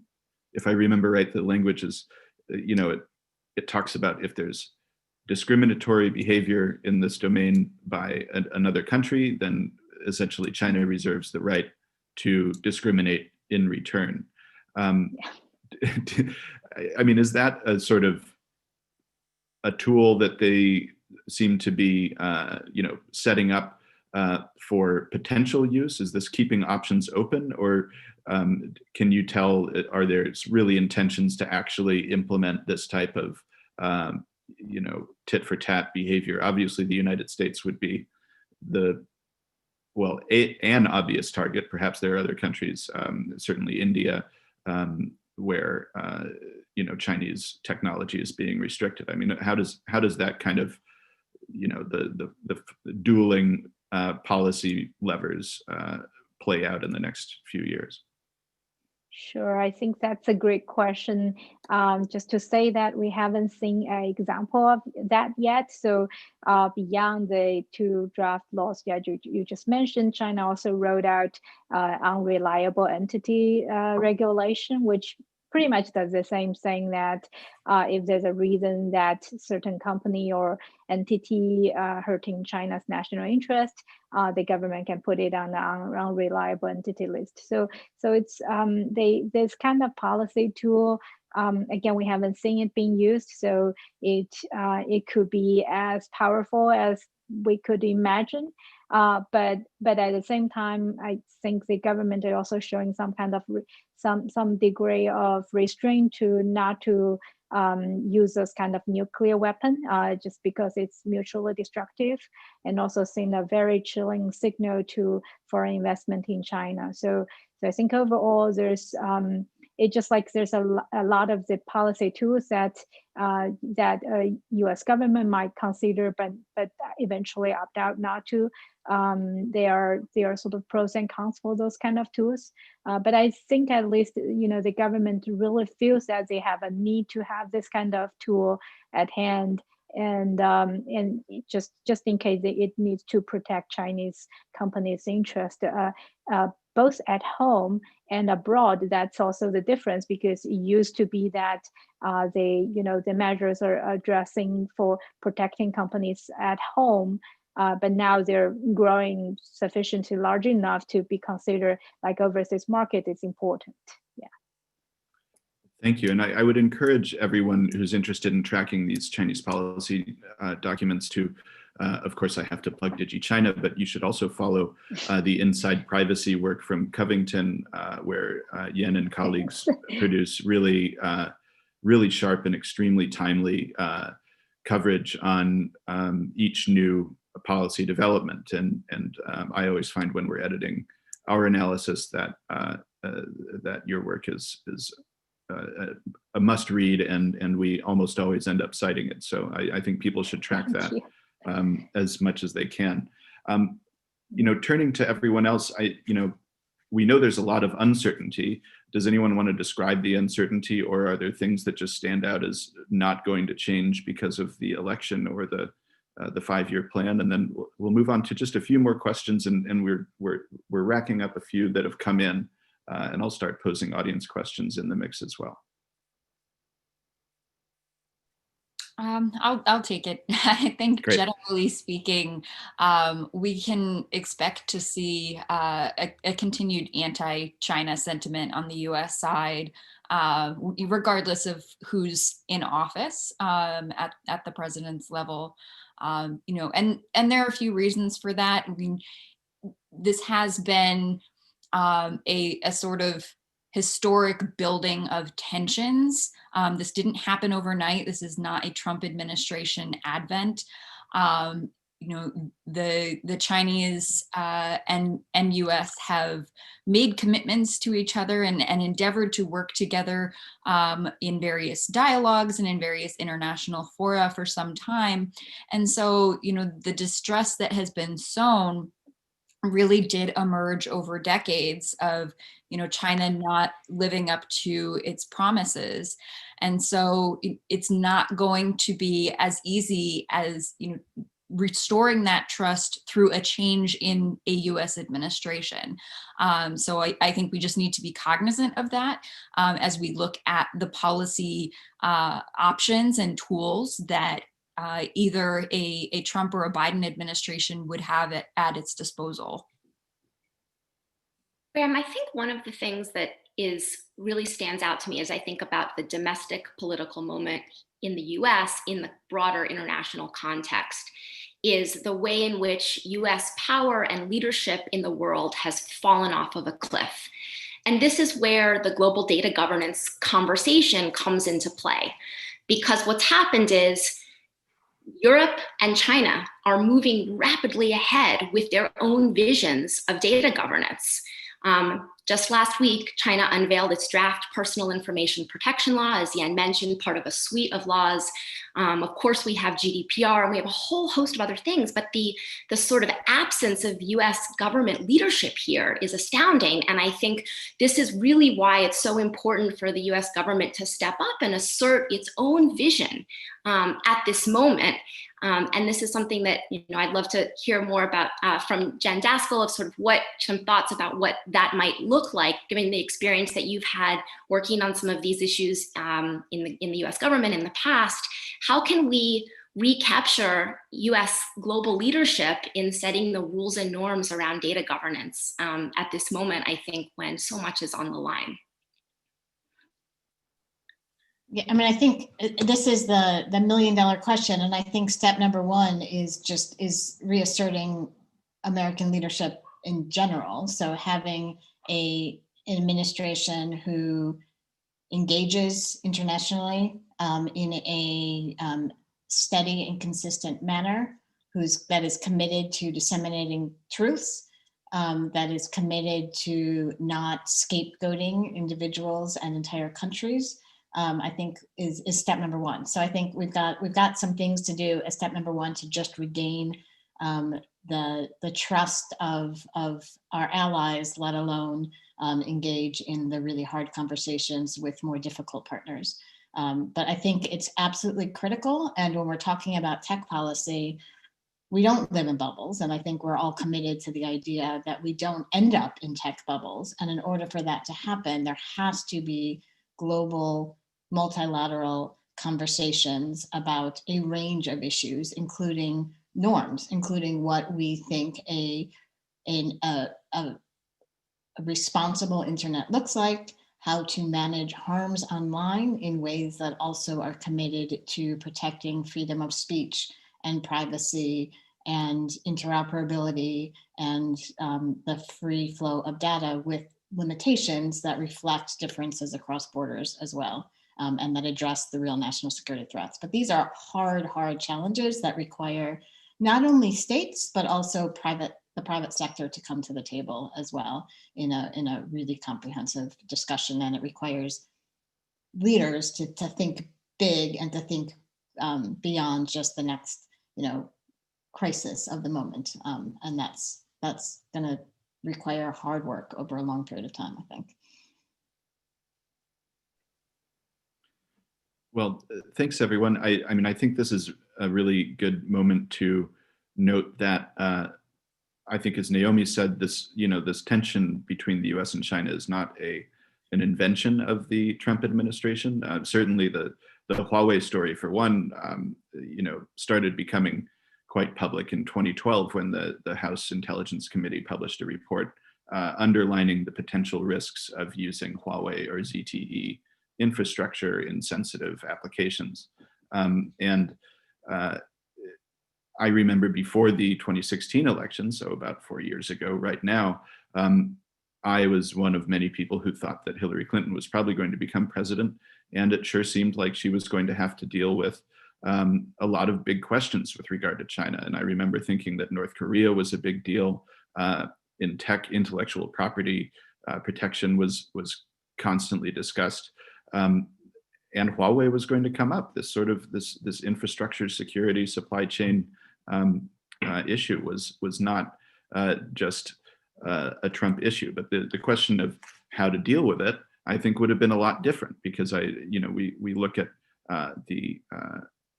S3: if I remember right, the language is, it talks about if there's discriminatory behavior in this domain by another country, then essentially China reserves the right to discriminate in return. I mean, is that a sort of a tool that they seem to be, setting up for potential use? Is this keeping options open, or can you tell, are there really intentions to actually implement this type of, tit for tat behavior? Obviously, the United States would be an obvious target. Perhaps there are other countries, certainly India, where Chinese technology is being restricted. I mean, how does that kind of the dueling policy levers play out in the next few years?
S6: Sure, I think that's a great question. Just to say that we haven't seen an example of that yet. So beyond the two draft laws that you just mentioned, China also wrote out unreliable entity regulation, which pretty much does the same thing, that if there's a reason that certain company or entity hurting China's national interest, the government can put it on the unreliable entity list. So it's this kind of policy tool. Again, we haven't seen it being used, so it could be as powerful as we could imagine. But at the same time, I think the government is also showing some kind of some degree of restraint to not to use this kind of nuclear weapon, just because it's mutually destructive, and also send a very chilling signal to foreign investment in China. So I think overall there's it just like there's a lot of the policy tools that U.S. government might consider, but eventually opt out not to. They are sort of pros and cons for those kind of tools. But I think at least the government really feels that they have a need to have this kind of tool at hand, and just in case it needs to protect Chinese companies' interest, both at home and abroad. That's also the difference, because it used to be that the measures are addressing for protecting companies at home, but now they're growing sufficiently large enough to be considered like overseas market is important. Yeah.
S3: Thank you. And I would encourage everyone who's interested in tracking these Chinese policy documents to of course, I have to plug DigiChina, but you should also follow the Inside Privacy work from Covington, where Yen and colleagues produce really, really sharp and extremely timely coverage on each new policy development. And I always find when we're editing our analysis that that your work is a must read, and we almost always end up citing it. So I think people should track that as much as they can. Turning to everyone else, we know there's a lot of uncertainty. Does anyone want to describe the uncertainty, or are there things that just stand out as not going to change because of the election or the 5-year plan? And then we'll move on to just a few more questions, and we're racking up a few that have come in, and I'll start posing audience questions in the mix as well.
S5: I'll take it. I think
S3: Great.
S5: generally speaking, we can expect to see a continued anti-China sentiment on the U.S. side, regardless of who's in office at the president's level. And there are a few reasons for that. I mean, this has been a sort of historic building of tensions. This didn't happen overnight. This is not a Trump administration advent. The Chinese and US have made commitments to each other and endeavored to work together in various dialogues and in various international fora for some time. And so, the distress that has been sown really did emerge over decades of, China not living up to its promises. And so it's not going to be as easy as, restoring that trust through a change in a US administration. So I think we just need to be cognizant of that as we look at the policy options and tools that either a Trump or a Biden administration would have at its disposal.
S4: Graham, I think one of the things that really stands out to me as I think about the domestic political moment in the US in the broader international context is the way in which US power and leadership in the world has fallen off of a cliff. And this is where the global data governance conversation comes into play. Because what's happened is Europe and China are moving rapidly ahead with their own visions of data governance. Just last week, China unveiled its draft personal information protection law, as Yan mentioned, part of a suite of laws. Of course, we have GDPR, and we have a whole host of other things, but the sort of absence of US government leadership here is astounding. And I think this is really why it's so important for the US government to step up and assert its own vision at this moment. And this is something that I'd love to hear more about from Jen Daskal, of sort of some thoughts about what that might look like, given the experience that you've had working on some of these issues in the US government in the past. How can we recapture US global leadership in setting the rules and norms around data governance at this moment, I think, when so much is on the line?
S8: Yeah, I mean, I think this is the $1 million question, and I think step number one is reasserting American leadership in general. So having an administration who engages internationally in a steady and consistent manner, that is committed to disseminating truths, that is committed to not scapegoating individuals and entire countries. I think is step number one. So I think we've got some things to do as step number one to just regain the trust of our allies, let alone engage in the really hard conversations with more difficult partners. But I think it's absolutely critical. And when we're talking about tech policy, we don't live in bubbles. And I think we're all committed to the idea that we don't end up in tech bubbles. And in order for that to happen, there has to be global multilateral conversations about a range of issues, including norms, including what we think a responsible internet looks like, how to manage harms online in ways that also are committed to protecting freedom of speech and privacy and interoperability and the free flow of data with limitations that reflect differences across borders as well, and that address the real national security threats. But these are hard challenges that require not only states, but also the private sector to come to the table as well in a really comprehensive discussion. And it requires leaders to think big and to think beyond just the next, crisis of the moment. And that's going to require hard work over a long period of time, I think.
S3: Well, thanks everyone. I mean, I think this is a really good moment to note that I think, as Naomi said, this tension between the US and China is not an invention of the Trump administration. Certainly the Huawei story, for one, started becoming quite public in 2012 when the House Intelligence Committee published a report underlining the potential risks of using Huawei or ZTE infrastructure in sensitive applications. I remember before the 2016 election, so about 4 years ago right now, I was one of many people who thought that Hillary Clinton was probably going to become president, and it sure seemed like she was going to have to deal with a lot of big questions with regard to China. And I remember thinking that North Korea was a big deal. In tech, intellectual property protection was constantly discussed. And Huawei was going to come up. This sort of this infrastructure security supply chain issue was not just a Trump issue, but the question of how to deal with it, I think, would have been a lot different, because we look at the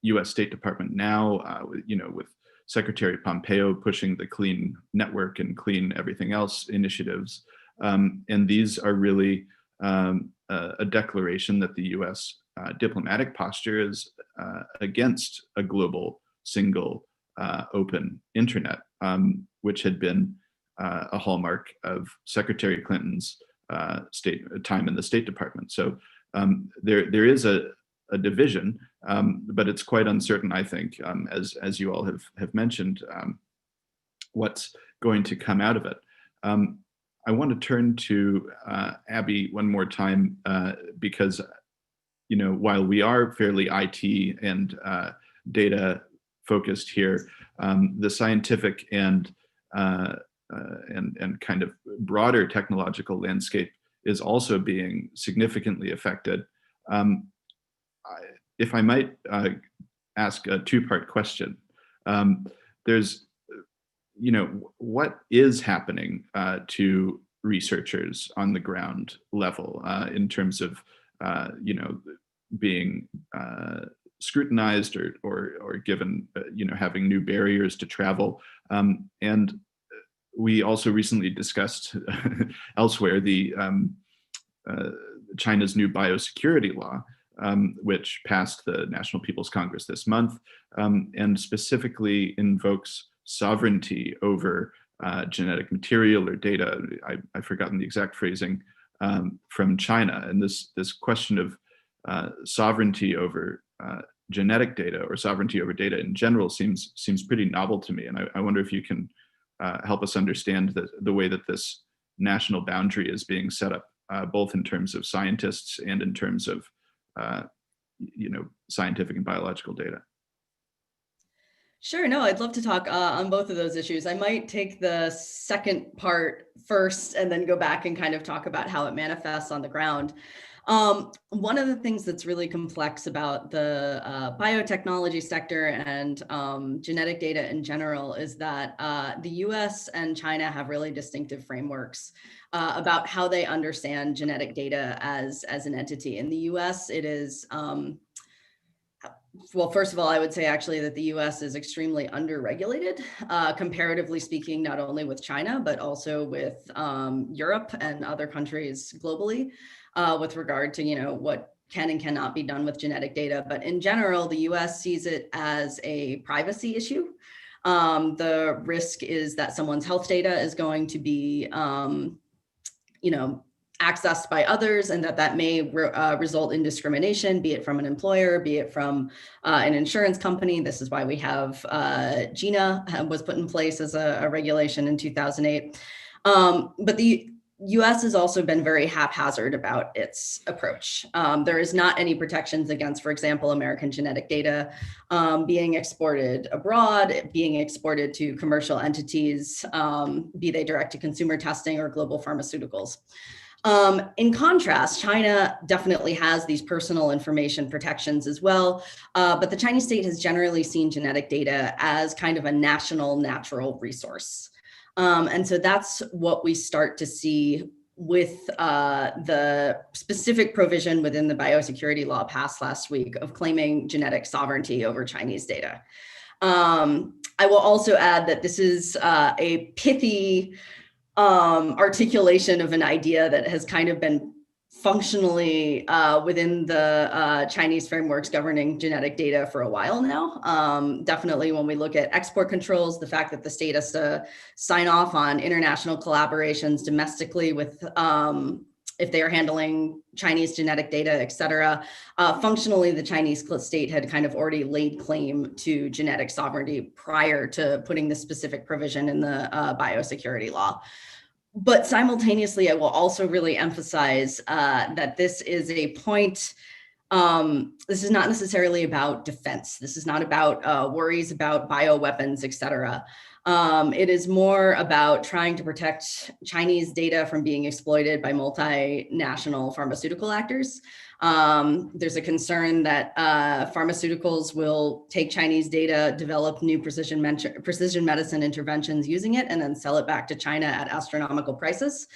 S3: U.S. State Department now, with Secretary Pompeo pushing the clean network and clean everything else initiatives, and these are really a declaration that the U.S. Diplomatic posture is against a global, single, open internet, which had been a hallmark of Secretary Clinton's time in the State Department. So there is a division, but it's quite uncertain, I think, as you all have mentioned, what's going to come out of it. I want to turn to Abby one more time, because while we are fairly IT and data focused here, the scientific and kind of broader technological landscape is also being significantly affected. If I might ask a two-part question, there's, what is happening to researchers on the ground level in terms of, being scrutinized or given, having new barriers to travel. And we also recently discussed elsewhere the China's new biosecurity law, which passed the National People's Congress this month, and specifically invokes sovereignty over genetic material or data. I've forgotten the exact phrasing, from China. And this question of sovereignty over genetic data, or sovereignty over data in general, seems pretty novel to me. And I wonder if you can help us understand the way that this national boundary is being set up, both in terms of scientists and in terms of scientific and biological data.
S7: Sure, no, I'd love to talk on both of those issues. I might take the second part first and then go back and kind of talk about how it manifests on the ground. One of the things that's really complex about the biotechnology sector and genetic data in general is that the US and China have really distinctive frameworks about how they understand genetic data as an entity. In the US, it is, well, first of all, I would say actually that the US is extremely underregulated, comparatively speaking, not only with China, but also with Europe and other countries globally, with regard to, what can and cannot be done with genetic data. But in general, the US sees it as a privacy issue. The risk is that someone's health data is going to be, accessed by others, and that may result in discrimination, be it from an employer, be it from an insurance company. This is why we have GINA was put in place as a regulation in 2008. But the US has also been very haphazard about its approach. There is not any protections against, for example, American genetic data being exported abroad, being exported to commercial entities, be they direct-to-consumer testing or global pharmaceuticals. In contrast, China definitely has these personal information protections as well, but the Chinese state has generally seen genetic data as kind of a national natural resource. And so that's what we start to see with the specific provision within the biosecurity law passed last week of claiming genetic sovereignty over Chinese data. I will also add that this is a pithy articulation of an idea that has kind of been functionally within the Chinese frameworks governing genetic data for a while now. Definitely when we look at export controls, the fact that the state has to sign off on international collaborations domestically with if they are handling Chinese genetic data, et cetera. Functionally, the Chinese state had kind of already laid claim to genetic sovereignty prior to putting the specific provision in the biosecurity law. But simultaneously, I will also really emphasize that this is a point, this is not necessarily about defense. This is not about worries about bioweapons, et cetera. It is more about trying to protect Chinese data from being exploited by multinational pharmaceutical actors. There's a concern that pharmaceuticals will take Chinese data, develop new precision medicine interventions using it, and then sell it back to China at astronomical prices.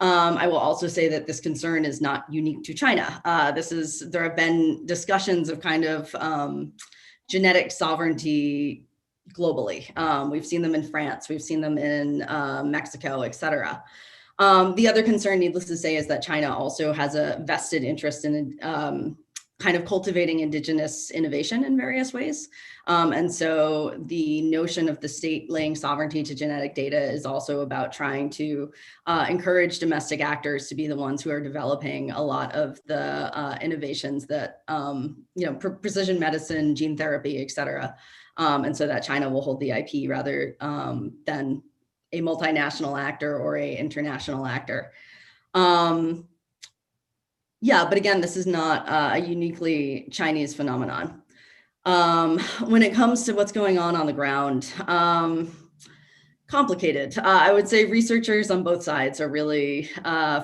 S7: I will also say that this concern is not unique to China. There have been discussions of kind of genetic sovereignty globally. We've seen them in France, we've seen them in Mexico, et cetera. The other concern, needless to say, is that China also has a vested interest in kind of cultivating indigenous innovation in various ways. And so the notion of the state laying sovereignty to genetic data is also about trying to encourage domestic actors to be the ones who are developing a lot of the innovations that, precision medicine, gene therapy, et cetera. And so that China will hold the IP rather than a multinational actor or a international actor. Yeah, but again, this is not a uniquely Chinese phenomenon. When it comes to what's going on the ground, complicated. I would say researchers on both sides are really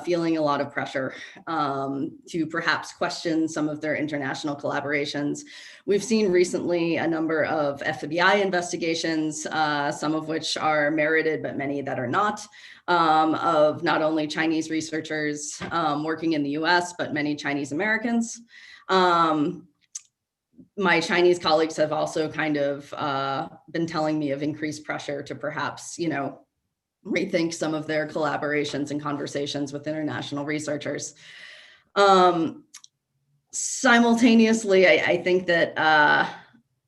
S7: feeling a lot of pressure to perhaps question some of their international collaborations. We've seen recently a number of FBI investigations, some of which are merited, but many that are not, of not only Chinese researchers working in the US, but many Chinese Americans. My Chinese colleagues have also kind of been telling me of increased pressure to perhaps, rethink some of their collaborations and conversations with international researchers. Simultaneously, I think that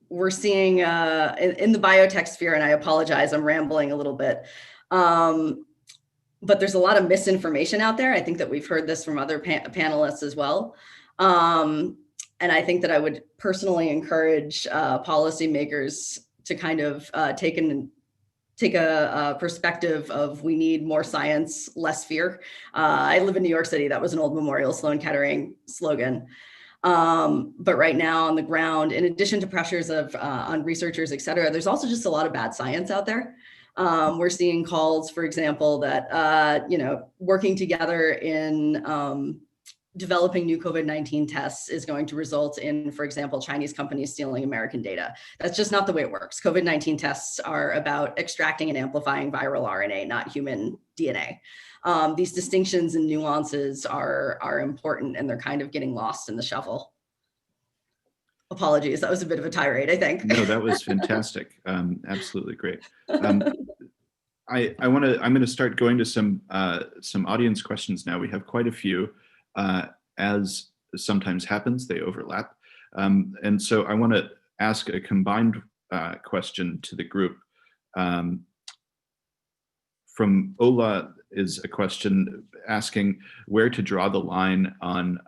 S7: we're seeing in the biotech sphere, and I apologize, I'm rambling a little bit, but there's a lot of misinformation out there. I think that we've heard this from other panelists as well. And I think that I would personally encourage policymakers to kind of take a perspective of we need more science, less fear. I live in New York City. That was an old Memorial Sloan Kettering slogan. But right now on the ground, in addition to pressures on researchers, et cetera, there's also just a lot of bad science out there. We're seeing calls, for example, that, working together in developing new COVID-19 tests is going to result in, for example, Chinese companies stealing American data. That's just not the way it works. COVID-19 tests are about extracting and amplifying viral RNA, not human DNA. These distinctions and nuances are important, and they're kind of getting lost in the shuffle. Apologies, that was a bit of a tirade, I think.
S3: No, that was fantastic. Absolutely great. I'm going to start going to some audience questions now. We have quite a few. As sometimes happens, they overlap. And so I want to ask a combined question to the group. from Ola is a question asking where to draw the line on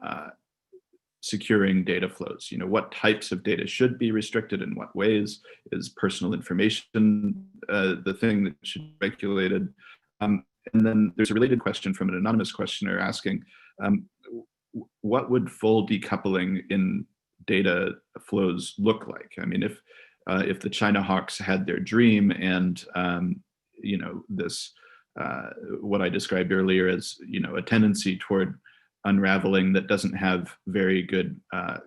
S3: securing data flows. You know, what types of data should be restricted in what ways? Is personal information the thing that should be regulated? And then there's a related question from an anonymous questioner asking, what would full decoupling in data flows look like? I mean, if the China hawks had their dream and you know, this what I described earlier as, you know, a tendency toward unraveling that doesn't have very good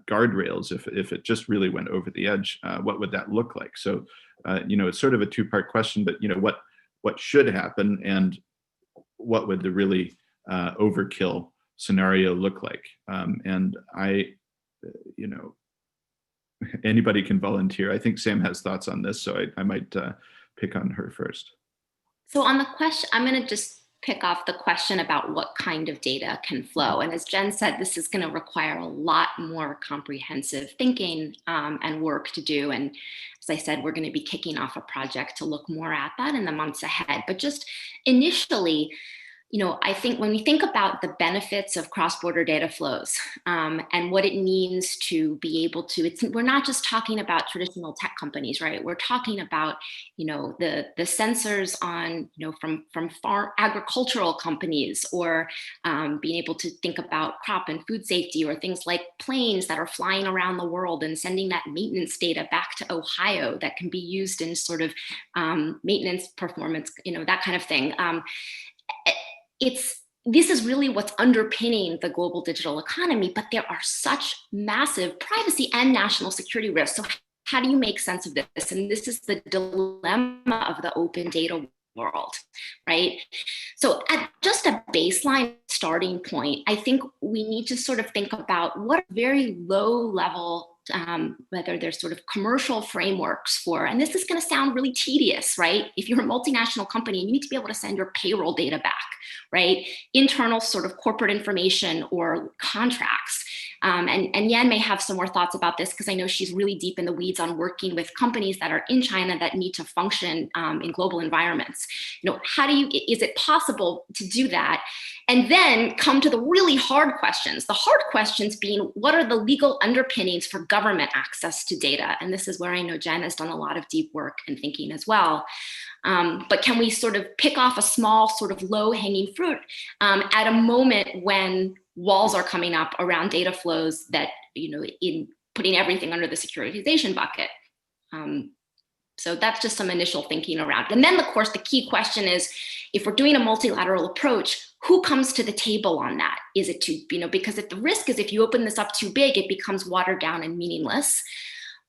S3: guardrails, if it just really went over the edge, what would that look like? So, you know, it's sort of a two-part question, but, you know, what should happen and what would the really overkill scenario look like? And you know, anybody can volunteer. I think Sam has thoughts on this, so I might pick on her first.
S4: So on the question, I'm going to just pick off the question about what kind of data can flow. And as Jen said, this is going to require a lot more comprehensive thinking and work to do. And as I said, we're going to be kicking off a project to look more at that in the months ahead. But just initially, you know, I think when we think about the benefits of cross-border data flows and what it means to be able to, we're not just talking about traditional tech companies, right? We're talking about, you know, the sensors on, you know, from farm agricultural companies, or being able to think about crop and food safety, or things like planes that are flying around the world and sending that maintenance data back to Ohio that can be used in sort of maintenance performance, you know, that kind of thing. This is really what's underpinning the global digital economy, but there are such massive privacy and national security risks. So how do you make sense of this? And this is the dilemma of the open data world, right? So at just a baseline starting point, I think we need to sort of think about what very low level, whether there's sort of commercial frameworks for, and this is going to sound really tedious, right? If you're a multinational company, you need to be able to send your payroll data back, right? Internal sort of corporate information or contracts. And Yan may have some more thoughts about this, because I know she's really deep in the weeds on working with companies that are in China that need to function in global environments. You know, is it possible to do that? And then come to the really hard questions. The hard questions being, what are the legal underpinnings for government access to data? And this is where I know Jen has done a lot of deep work and thinking as well. But can we sort of pick off a small sort of low hanging fruit at a moment when walls are coming up around data flows that, you know, in putting everything under the securitization bucket? So that's just some initial thinking around. And then, of course, the key question is, if we're doing a multilateral approach, who comes to the table on that? Is it too, you know, because if the risk is if you open this up too big, it becomes watered down and meaningless.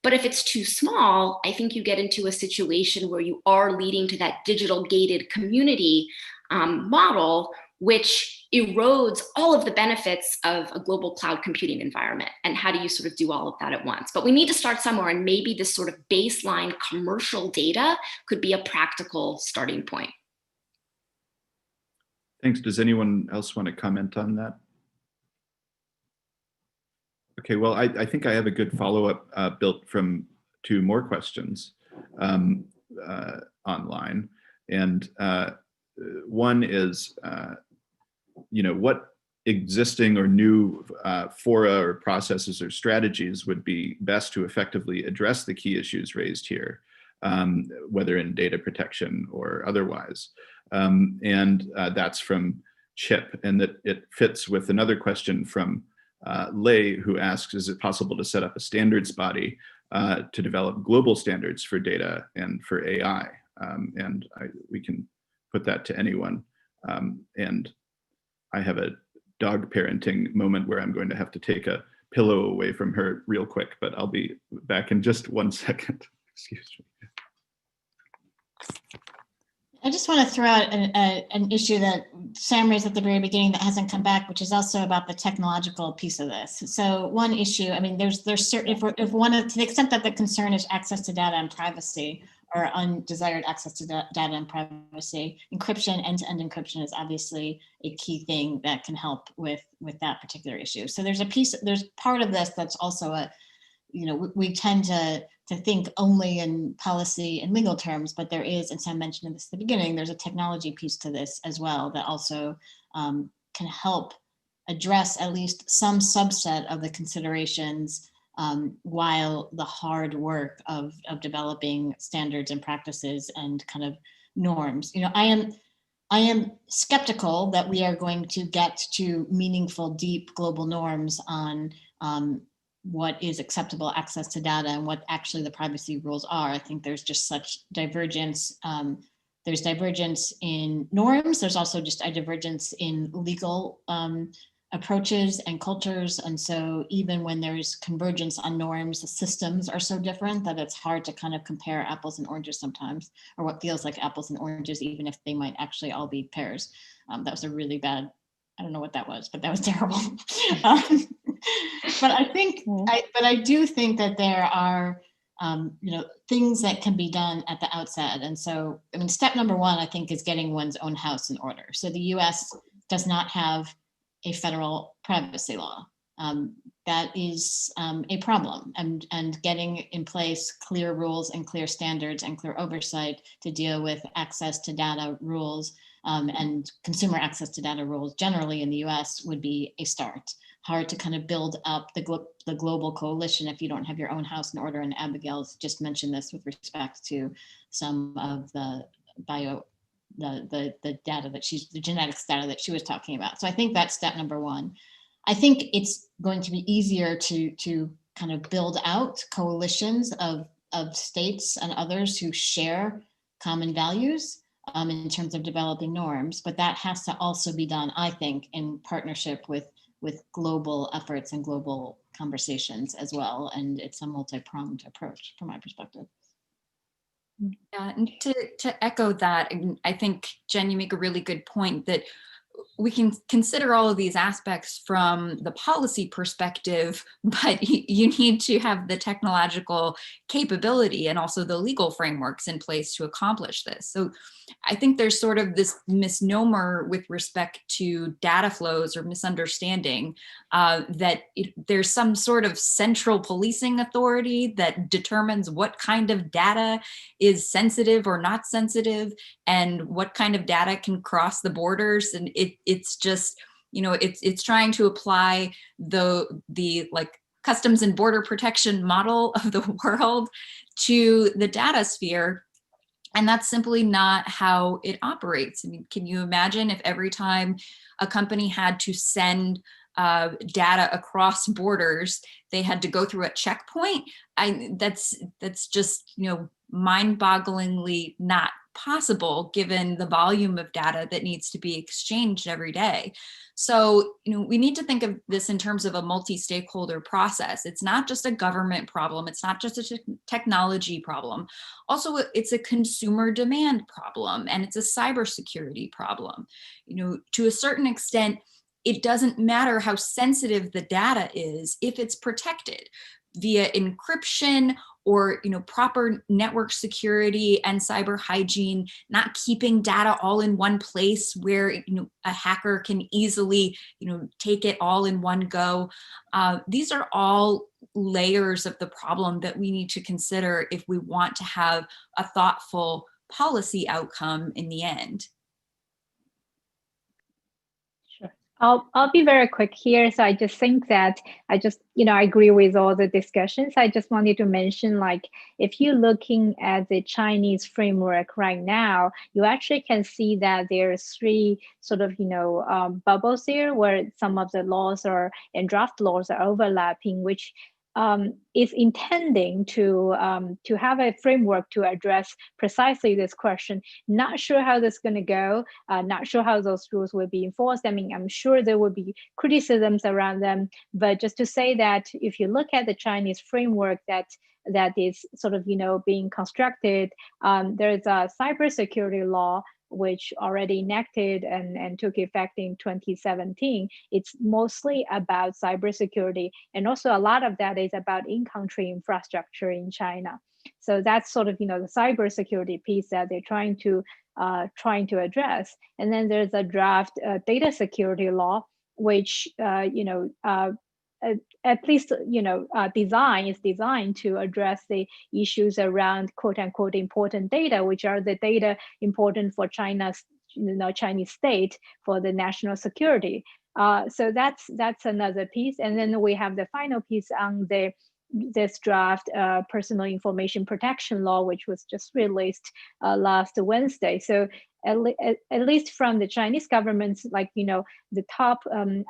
S4: But if it's too small, I think you get into a situation where you are leading to that digital gated community model, which erodes all of the benefits of a global cloud computing environment. And how do you sort of do all of that at once? But we need to start somewhere, and maybe this sort of baseline commercial data could be a practical starting point.
S3: Thanks. Does anyone else want to comment on that? Okay, well, I think I have a good follow-up built from two more questions online. And one is, you know, what existing or new fora or processes or strategies would be best to effectively address the key issues raised here, whether in data protection or otherwise. And that's from Chip, and that it fits with another question from Lei, who asks, is it possible to set up a standards body to develop global standards for data and for AI? And we can put that to anyone. And I have a dog parenting moment where I'm going to have to take a pillow away from her real quick, but I'll be back in just 1 second. Excuse me.
S8: I just want to throw out an issue that Sam raised at the very beginning that hasn't come back, which is also about the technological piece of this. So one issue, I mean, there's certain, if one of, to the extent that the concern is access to data and privacy, or undesired access to data and privacy, encryption, end-to-end encryption is obviously a key thing that can help with that particular issue. So there's part of this that's also a, you know, we tend to think only in policy and legal terms, but there is, and Sam mentioned this at the beginning, there's a technology piece to this as well that also can help address at least some subset of the considerations while the hard work of developing standards and practices and kind of norms. I am skeptical that we are going to get to meaningful, deep global norms on what is acceptable access to data and what actually the privacy rules are. I think there's just such divergence. There's divergence in norms. There's also just a divergence in legal approaches and cultures. And so even when there's convergence on norms, the systems are so different that it's hard to kind of compare apples and oranges sometimes, or what feels like apples and oranges, even if they might actually all be pears. That was a really bad, I don't know what that was, but that was terrible. But I do think that there are things that can be done at the outset. And so, I mean, step number one, I think, is getting one's own house in order. So the US does not have a federal privacy law. That is a problem, and getting in place clear rules and clear standards and clear oversight to deal with access to data rules and consumer access to data rules generally in the US would be a start. Hard to kind of build up the global coalition if you don't have your own house in order. And Abigail's just mentioned this with respect to some of the the data that the genetics data that she was talking about. So I think that's step number one. I think it's going to be easier to kind of build out coalitions of states and others who share common values in terms of developing norms, but that has to also be done, I think, in partnership with global efforts and global conversations as well. And it's a multi-pronged approach from my perspective.
S5: Yeah, and to echo that, I think, Jen, you make a really good point that we can consider all of these aspects from the policy perspective, but you need to have the technological capability and also the legal frameworks in place to accomplish this. So I think there's sort of this misnomer with respect to data flows or misunderstanding that there's some sort of central policing authority that determines what kind of data is sensitive or not sensitive and what kind of data can cross the borders. And it's just, it's trying to apply the like customs and border protection model of the world to the data sphere. And that's simply not how it operates. I mean, can you imagine if every time a company had to send data across borders, they had to go through a checkpoint? That's just, mind-bogglingly not possible given the volume of data that needs to be exchanged every day. So, we need to think of this in terms of a multi-stakeholder process. It's not just a government problem. It's not just a technology problem. Also, it's a consumer demand problem, and it's a cybersecurity problem. To a certain extent, it doesn't matter how sensitive the data is if it's protected via encryption or proper network security and cyber hygiene, not keeping data all in one place where a hacker can easily take it all in one go. These are all layers of the problem that we need to consider if we want to have a thoughtful policy outcome in the end.
S6: I'll be very quick here. So I just think that I agree with all the discussions. I just wanted to mention, like, if you're looking at the Chinese framework right now, you actually can see that there's three sort of, bubbles here where some of the laws and draft laws are overlapping, which is intending to have a framework to address precisely this question. Not sure how this is going to go. Not sure how those rules will be enforced. I mean, I'm sure there will be criticisms around them, but just to say that if you look at the Chinese framework that is sort of being constructed, there's a cybersecurity law which already enacted and took effect in 2017. It's mostly about cybersecurity, and also a lot of that is about in-country infrastructure in China. So that's sort of the cybersecurity piece that they're trying to address. And then there's a draft data security law, which at least, design is designed to address the issues around quote unquote important data, which are the data important for China's, Chinese state for the national security. So that's another piece. And then we have the final piece on this draft personal information protection law, which was just released last Wednesday. So at least from the Chinese government's, the top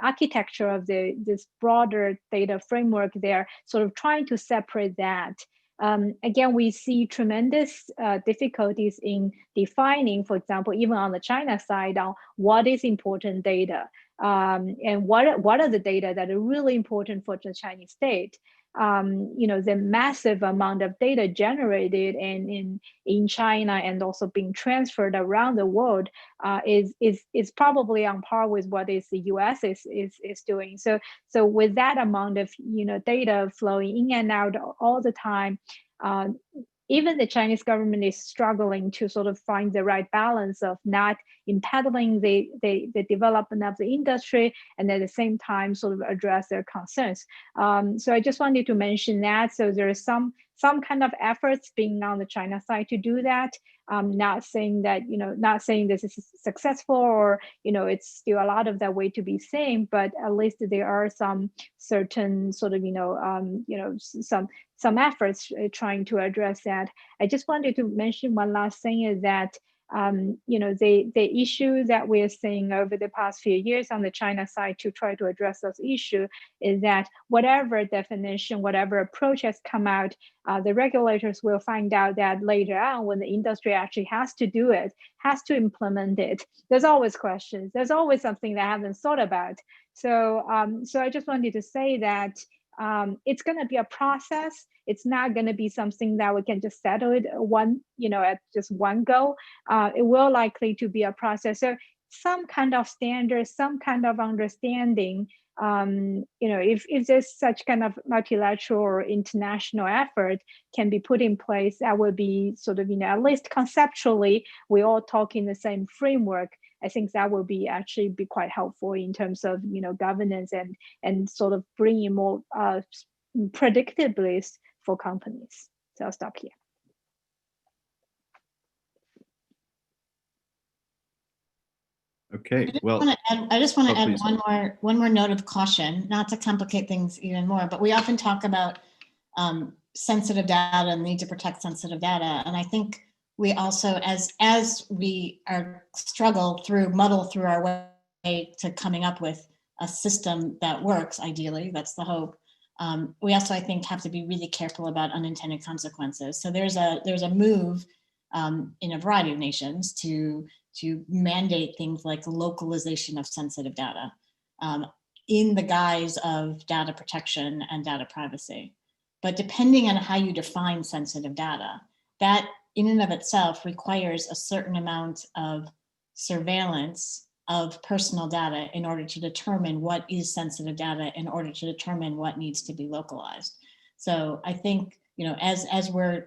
S6: architecture of this broader data framework, they're sort of trying to separate that. Again, we see tremendous difficulties in defining, for example, even on the China side, on what is important data, and what are the data that are really important for the Chinese state. The massive amount of data generated in China and also being transferred around the world is probably on par with what the US is doing. So with that amount of data flowing in and out all the time, even the Chinese government is struggling to sort of find the right balance of not impeding the development of the industry and at the same time sort of address their concerns. So I just wanted to mention that. So there is some kind of efforts being on the China side to do that. Not saying that, not saying this is successful or, it's still a lot of that way to be seen, but at least there are some certain sort of, some efforts trying to address that. I just wanted to mention one last thing is that, the issue that we're seeing over the past few years on the China side to try to address those issues is that whatever definition, whatever approach has come out, the regulators will find out that later on when the industry actually has to do it, has to implement it, there's always questions. There's always something they haven't thought about. So I just wanted to say that it's going to be a process. It's not going to be something that we can just settle it at just one go. It will likely to be a process. So some kind of standard, some kind of understanding. If there's such kind of multilateral or international effort can be put in place, that would be sort of, at least conceptually, we all talk in the same framework. I think that will be actually be quite helpful in terms of, governance and sort of bringing more predictability for companies. So I'll stop here.
S3: Okay, well,
S8: I just want to add
S3: please.
S8: one more note of caution, not to complicate things even more, but we often talk about sensitive data and the need to protect sensitive data. And I think we also, as we muddle through our way to coming up with a system that works, ideally, that's the hope. We also, I think, have to be really careful about unintended consequences. So there's a move in a variety of nations to mandate things like localization of sensitive data in the guise of data protection and data privacy. But depending on how you define sensitive data, that in and of itself requires a certain amount of surveillance of personal data in order to determine what is sensitive data, in order to determine what needs to be localized. So I think, as we're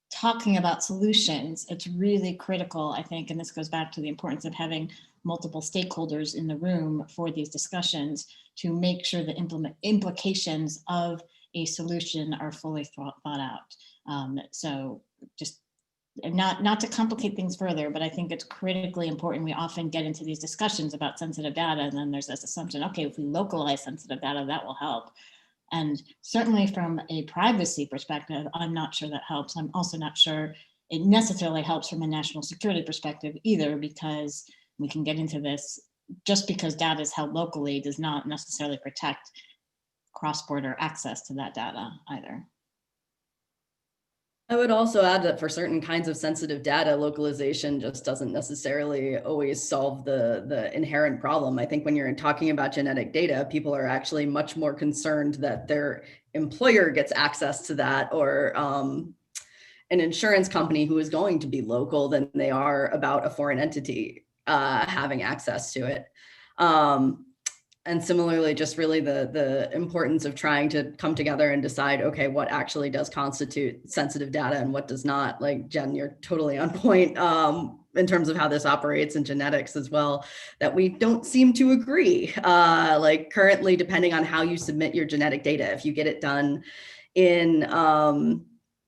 S8: talking about solutions, it's really critical, I think, and this goes back to the importance of having multiple stakeholders in the room for these discussions to make sure the implications of a solution are fully thought out. So just not to complicate things further, but I think it's critically important. We often get into these discussions about sensitive data, and then there's this assumption, okay, if we localize sensitive data, that will help. And certainly from a privacy perspective, I'm not sure that helps. I'm also not sure it necessarily helps from a national security perspective either, because we can get into this, just because data is held locally does not necessarily protect cross-border access to that data either.
S7: I would also add that for certain kinds of sensitive data, localization just doesn't necessarily always solve the inherent problem. I think when you're talking about genetic data, people are actually much more concerned that their employer gets access to that, or an insurance company who is going to be local, than they are about a foreign entity having access to it. And similarly, just really the importance of trying to come together and decide, okay, what actually does constitute sensitive data and what does not. Like Jen, you're totally on point in terms of how this operates in genetics as well, that we don't seem to agree. Like currently, depending on how you submit your genetic data, if you get it done in,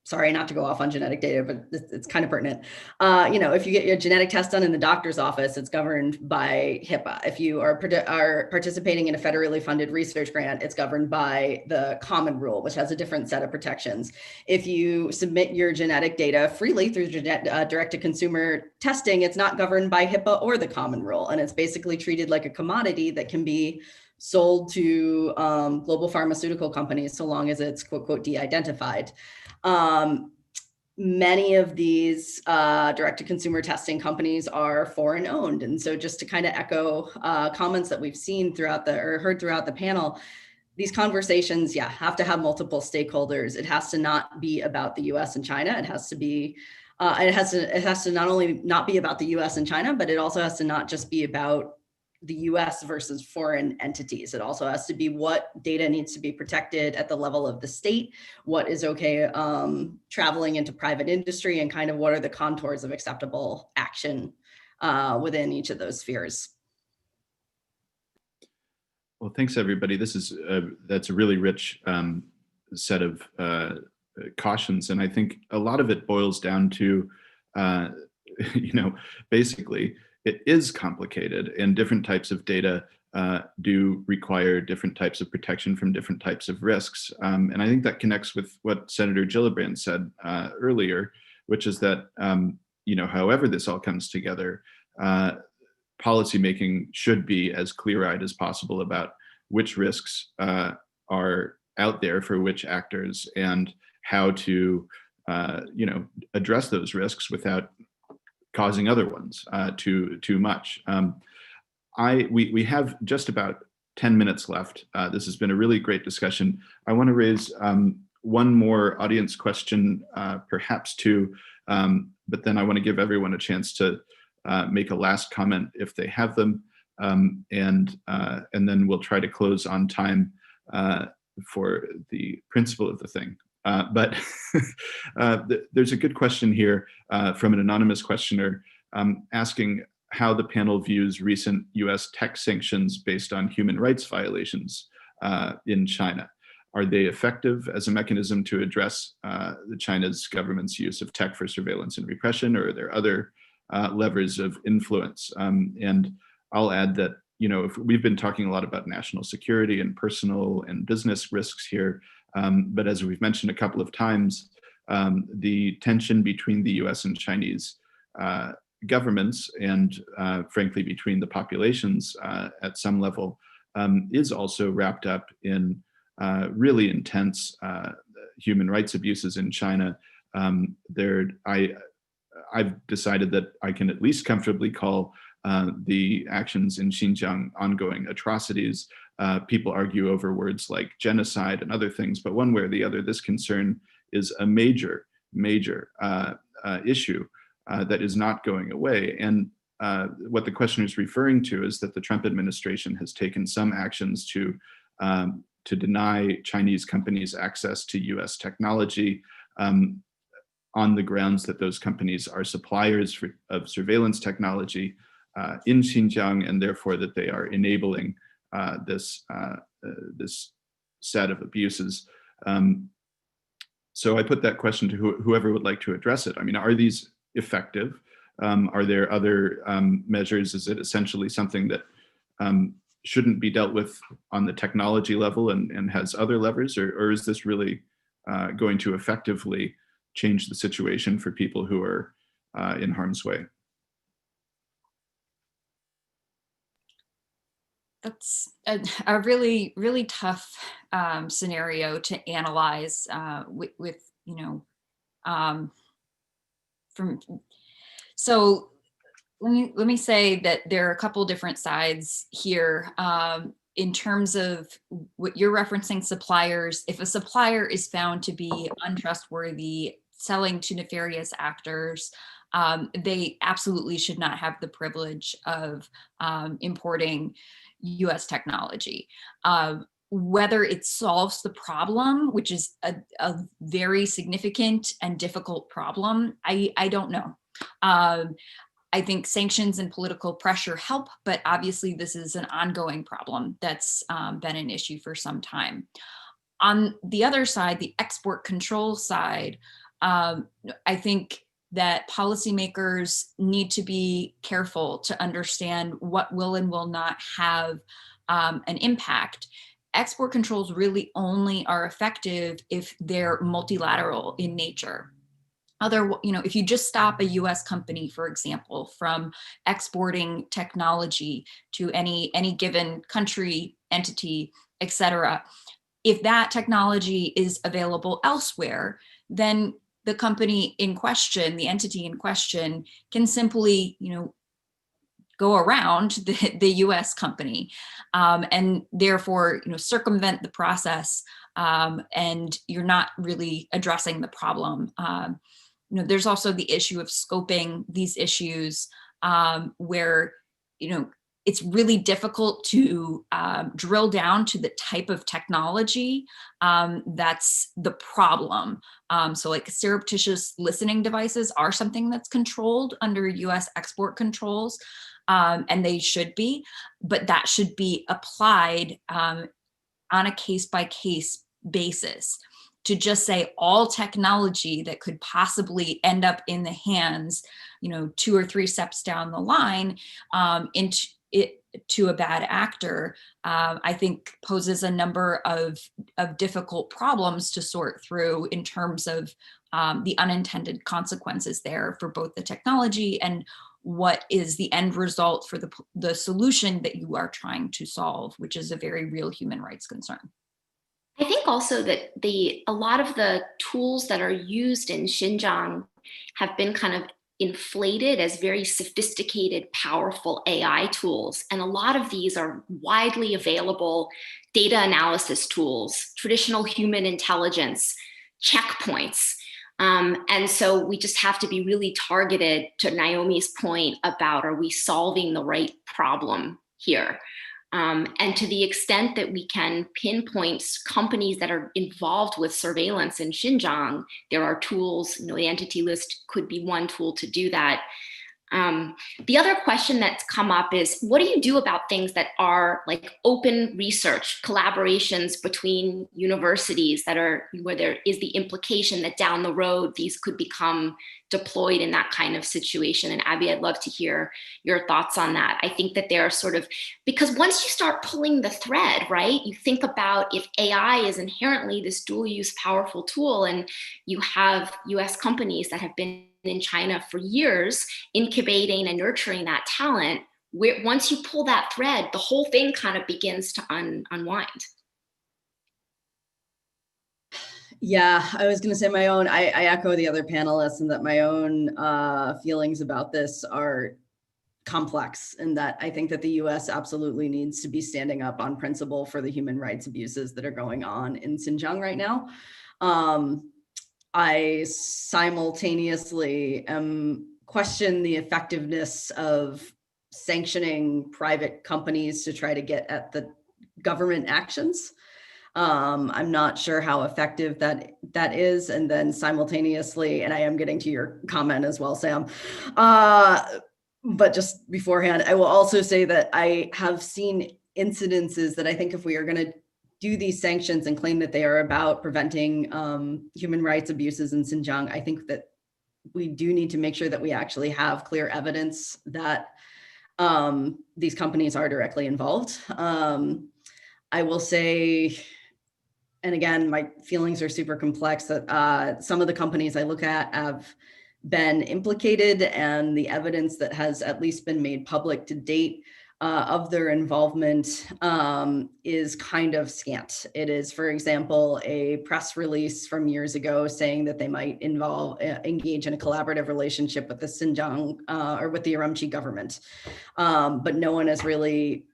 S7: sorry, not to go off on genetic data, but it's kind of pertinent. If you get your genetic test done in the doctor's office, it's governed by HIPAA. If you are participating in a federally funded research grant, it's governed by the Common Rule, which has a different set of protections. If you submit your genetic data freely through direct-to-consumer testing, it's not governed by HIPAA or the Common Rule, and it's basically treated like a commodity that can be sold to global pharmaceutical companies so long as it's quote, quote, de-identified. Many of these direct-to-consumer testing companies are foreign owned. And so just to kind of echo comments that we've seen heard throughout the panel, these conversations, have to have multiple stakeholders. It has to not be about the US and China. It has to be, it has to not only not be about the US and China, but it also has to not just be about the US versus foreign entities. It also has to be what data needs to be protected at the level of the state, what is okay traveling into private industry, and kind of what are the contours of acceptable action within each of those spheres.
S3: Well, thanks everybody. That's a really rich set of cautions. And I think a lot of it boils down to, basically, it is complicated, and different types of data do require different types of protection from different types of risks. And I think that connects with what Senator Gillibrand said earlier, which is that, however this all comes together, policymaking should be as clear-eyed as possible about which risks are out there for which actors and how to, address those risks without causing other ones too much. We have just about 10 minutes left. This has been a really great discussion. I want to raise one more audience question, perhaps two, but then I want to give everyone a chance to make a last comment if they have them, and then we'll try to close on time for the principle of the thing. But there's a good question here from an anonymous questioner asking how the panel views recent US tech sanctions based on human rights violations in China. Are they effective as a mechanism to address the China's government's use of tech for surveillance and repression, or are there other levers of influence? And I'll add that, if we've been talking a lot about national security and personal and business risks here, but as we've mentioned a couple of times, the tension between the US and Chinese governments and frankly between the populations at some level is also wrapped up in really intense human rights abuses in China. I've decided that I can at least comfortably call the actions in Xinjiang ongoing atrocities. People argue over words like genocide and other things, but one way or the other, this concern is a major issue that is not going away. And what the questioner is referring to is that the Trump administration has taken some actions to deny Chinese companies access to US technology on the grounds that those companies are suppliers of surveillance technology in Xinjiang, and therefore that they are enabling this set of abuses. So I put that question to whoever would like to address it. I mean, are these effective? Are there other measures? Is it essentially something that shouldn't be dealt with on the technology level and has other levers, or is this really going to effectively change the situation for people who are in harm's way?
S5: That's a really, really tough scenario to analyze so let me say that there are a couple different sides here. In terms of what you're referencing, suppliers, if a supplier is found to be untrustworthy selling to nefarious actors, they absolutely should not have the privilege of importing US technology. Whether it solves the problem, which is a very significant and difficult problem, I don't know. I think sanctions and political pressure help, but obviously this is an ongoing problem that's been an issue for some time. On the other side, the export control side, I think that policymakers need to be careful to understand what will and will not have an impact. Export controls really only are effective if they're multilateral in nature. If you just stop a US company, for example, from exporting technology to any given country, entity, et cetera, if that technology is available elsewhere, then the company in question, the entity in question, can simply, go around the US company, and therefore, circumvent the process, and you're not really addressing the problem. There's also the issue of scoping these issues, where, it's really difficult to drill down to the type of technology that's the problem. So like surreptitious listening devices are something that's controlled under US export controls, and they should be, but that should be applied on a case-by-case basis. To just say all technology that could possibly end up in the hands, 2 or 3 steps down the line, to a bad actor, I think poses a number of difficult problems to sort through in terms of the unintended consequences there for both the technology and what is the end result for the solution that you are trying to solve, which is a very real human rights concern.
S4: I think also that a lot of the tools that are used in Xinjiang have been kind of inflated as very sophisticated, powerful AI tools. And a lot of these are widely available data analysis tools, traditional human intelligence, checkpoints. And so we just have to be really targeted, to Naomi's point about, are we solving the right problem here? And to the extent that we can pinpoint companies that are involved with surveillance in Xinjiang, there are tools, the entity list could be one tool to do that. The other question that's come up is, what do you do about things that are like open research, collaborations between universities where there is the implication that down the road, these could become deployed in that kind of situation? And Abby, I'd love to hear your thoughts on that. I think that there are because once you start pulling the thread, right, you think about if AI is inherently this dual use powerful tool, and you have US companies that have been in China for years, incubating and nurturing that talent, where once you pull that thread, the whole thing kind of begins to unwind.
S7: Yeah, I was going to say I echo the other panelists, and that my own feelings about this are complex, and that I think that the US absolutely needs to be standing up on principle for the human rights abuses that are going on in Xinjiang right now. I simultaneously question the effectiveness of sanctioning private companies to try to get at the government actions. I'm not sure how effective that is. And then simultaneously, and I am getting to your comment as well, Sam, but just beforehand, I will also say that I have seen incidences that I think if we are going to do these sanctions and claim that they are about preventing human rights abuses in Xinjiang, I think that we do need to make sure that we actually have clear evidence that these companies are directly involved. I will say, and again, my feelings are super complex, that some of the companies I look at have been implicated, and the evidence that has at least been made public to date of their involvement is kind of scant. It is, for example, a press release from years ago saying that they might engage in a collaborative relationship with the Xinjiang or with the Urumqi government. But no one has really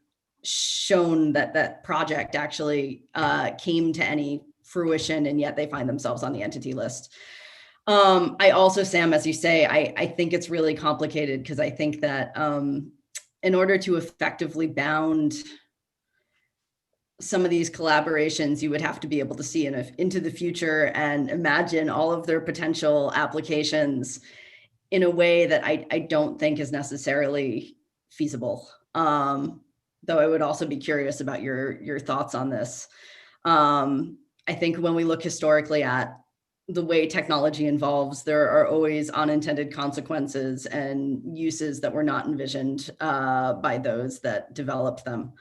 S7: shown that that project actually came to any fruition, and yet they find themselves on the entity list. I also, Sam, as you say, I think it's really complicated because I think that in order to effectively bound some of these collaborations, you would have to be able to see into the future and imagine all of their potential applications in a way that I don't think is necessarily feasible. Though I would also be curious about your thoughts on this. I think when we look historically at the way technology evolves, there are always unintended consequences and uses that were not envisioned by those that developed them.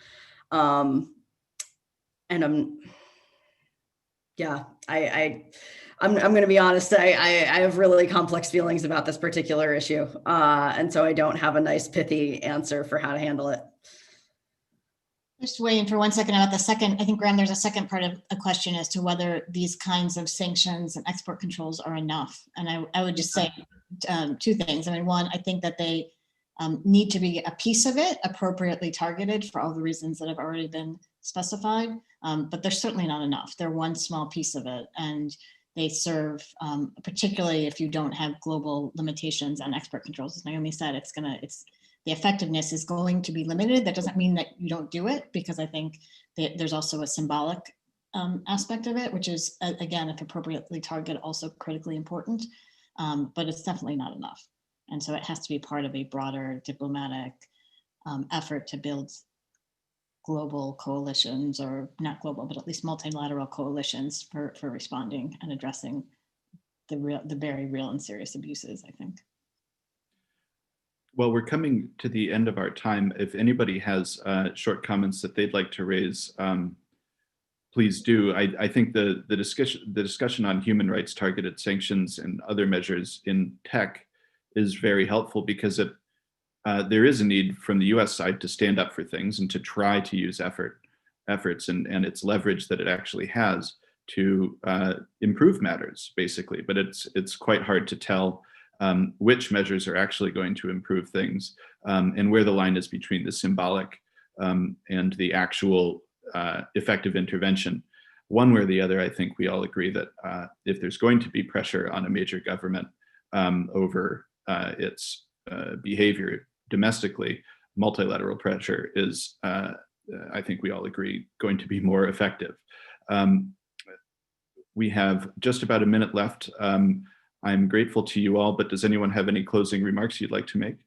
S7: And I'm going to be honest. I have really complex feelings about this particular issue. And so I don't have a nice pithy answer for how to handle it.
S8: Just waiting for 1 second about the second. I think, Graham, there's a second part of a question as to whether these kinds of sanctions and export controls are enough. And I would just say two things. I mean, one, I think that they need to be a piece of it, appropriately targeted for all the reasons that have already been specified. But they're certainly not enough. They're one small piece of it. And they serve, particularly if you don't have global limitations on export controls. As Naomi said, the effectiveness is going to be limited. That doesn't mean that you don't do it, because I think that there's also a symbolic aspect of it, which is, again, if appropriately targeted, also critically important, but it's definitely not enough. And so it has to be part of a broader diplomatic effort to build global coalitions, or not global, but at least multilateral coalitions for responding and addressing the very real and serious abuses, I think.
S3: Well, we're coming to the end of our time. If anybody has short comments that they'd like to raise, please do. I think the discussion on human rights targeted sanctions and other measures in tech is very helpful, because there is a need from the US side to stand up for things and to try to use efforts and its leverage that it actually has to improve matters, basically. But it's quite hard to tell which measures are actually going to improve things, and where the line is between the symbolic and the actual effective intervention. One way or the other, I think we all agree that if there's going to be pressure on a major government over its behavior domestically, multilateral pressure is, I think we all agree, going to be more effective. We have just about a minute left. I'm grateful to you all, but does anyone have any closing remarks you'd like to make?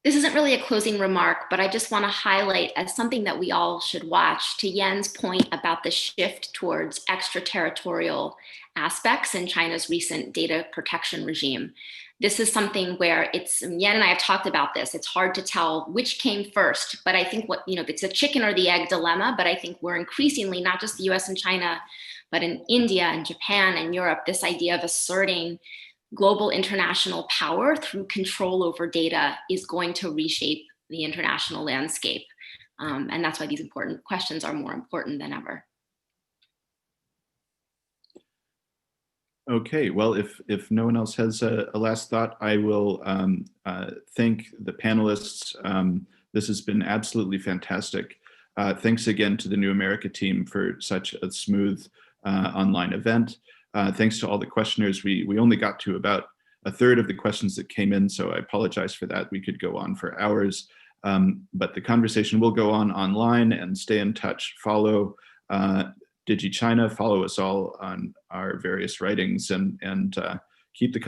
S4: This isn't really a closing remark, but I just want to highlight as something that we all should watch, to Yen's point about the shift towards extraterritorial aspects in China's recent data protection regime. This is something where Yen and I have talked about this. It's hard to tell which came first, but I think it's a chicken or the egg dilemma, but I think we're increasingly, not just the US and China, but in India and Japan and Europe, this idea of asserting global international power through control over data is going to reshape the international landscape. And that's why these important questions are more important than ever.
S3: Okay, well, if no one else has a last thought, I will thank the panelists. This has been absolutely fantastic. Thanks again to the New America team for such a smooth online event. Thanks to all the questioners. We only got to about a third of the questions that came in, so I apologize for that. We could go on for hours, but the conversation will go on online, and stay in touch. Follow DigiChina, follow us all on our various writings, and keep the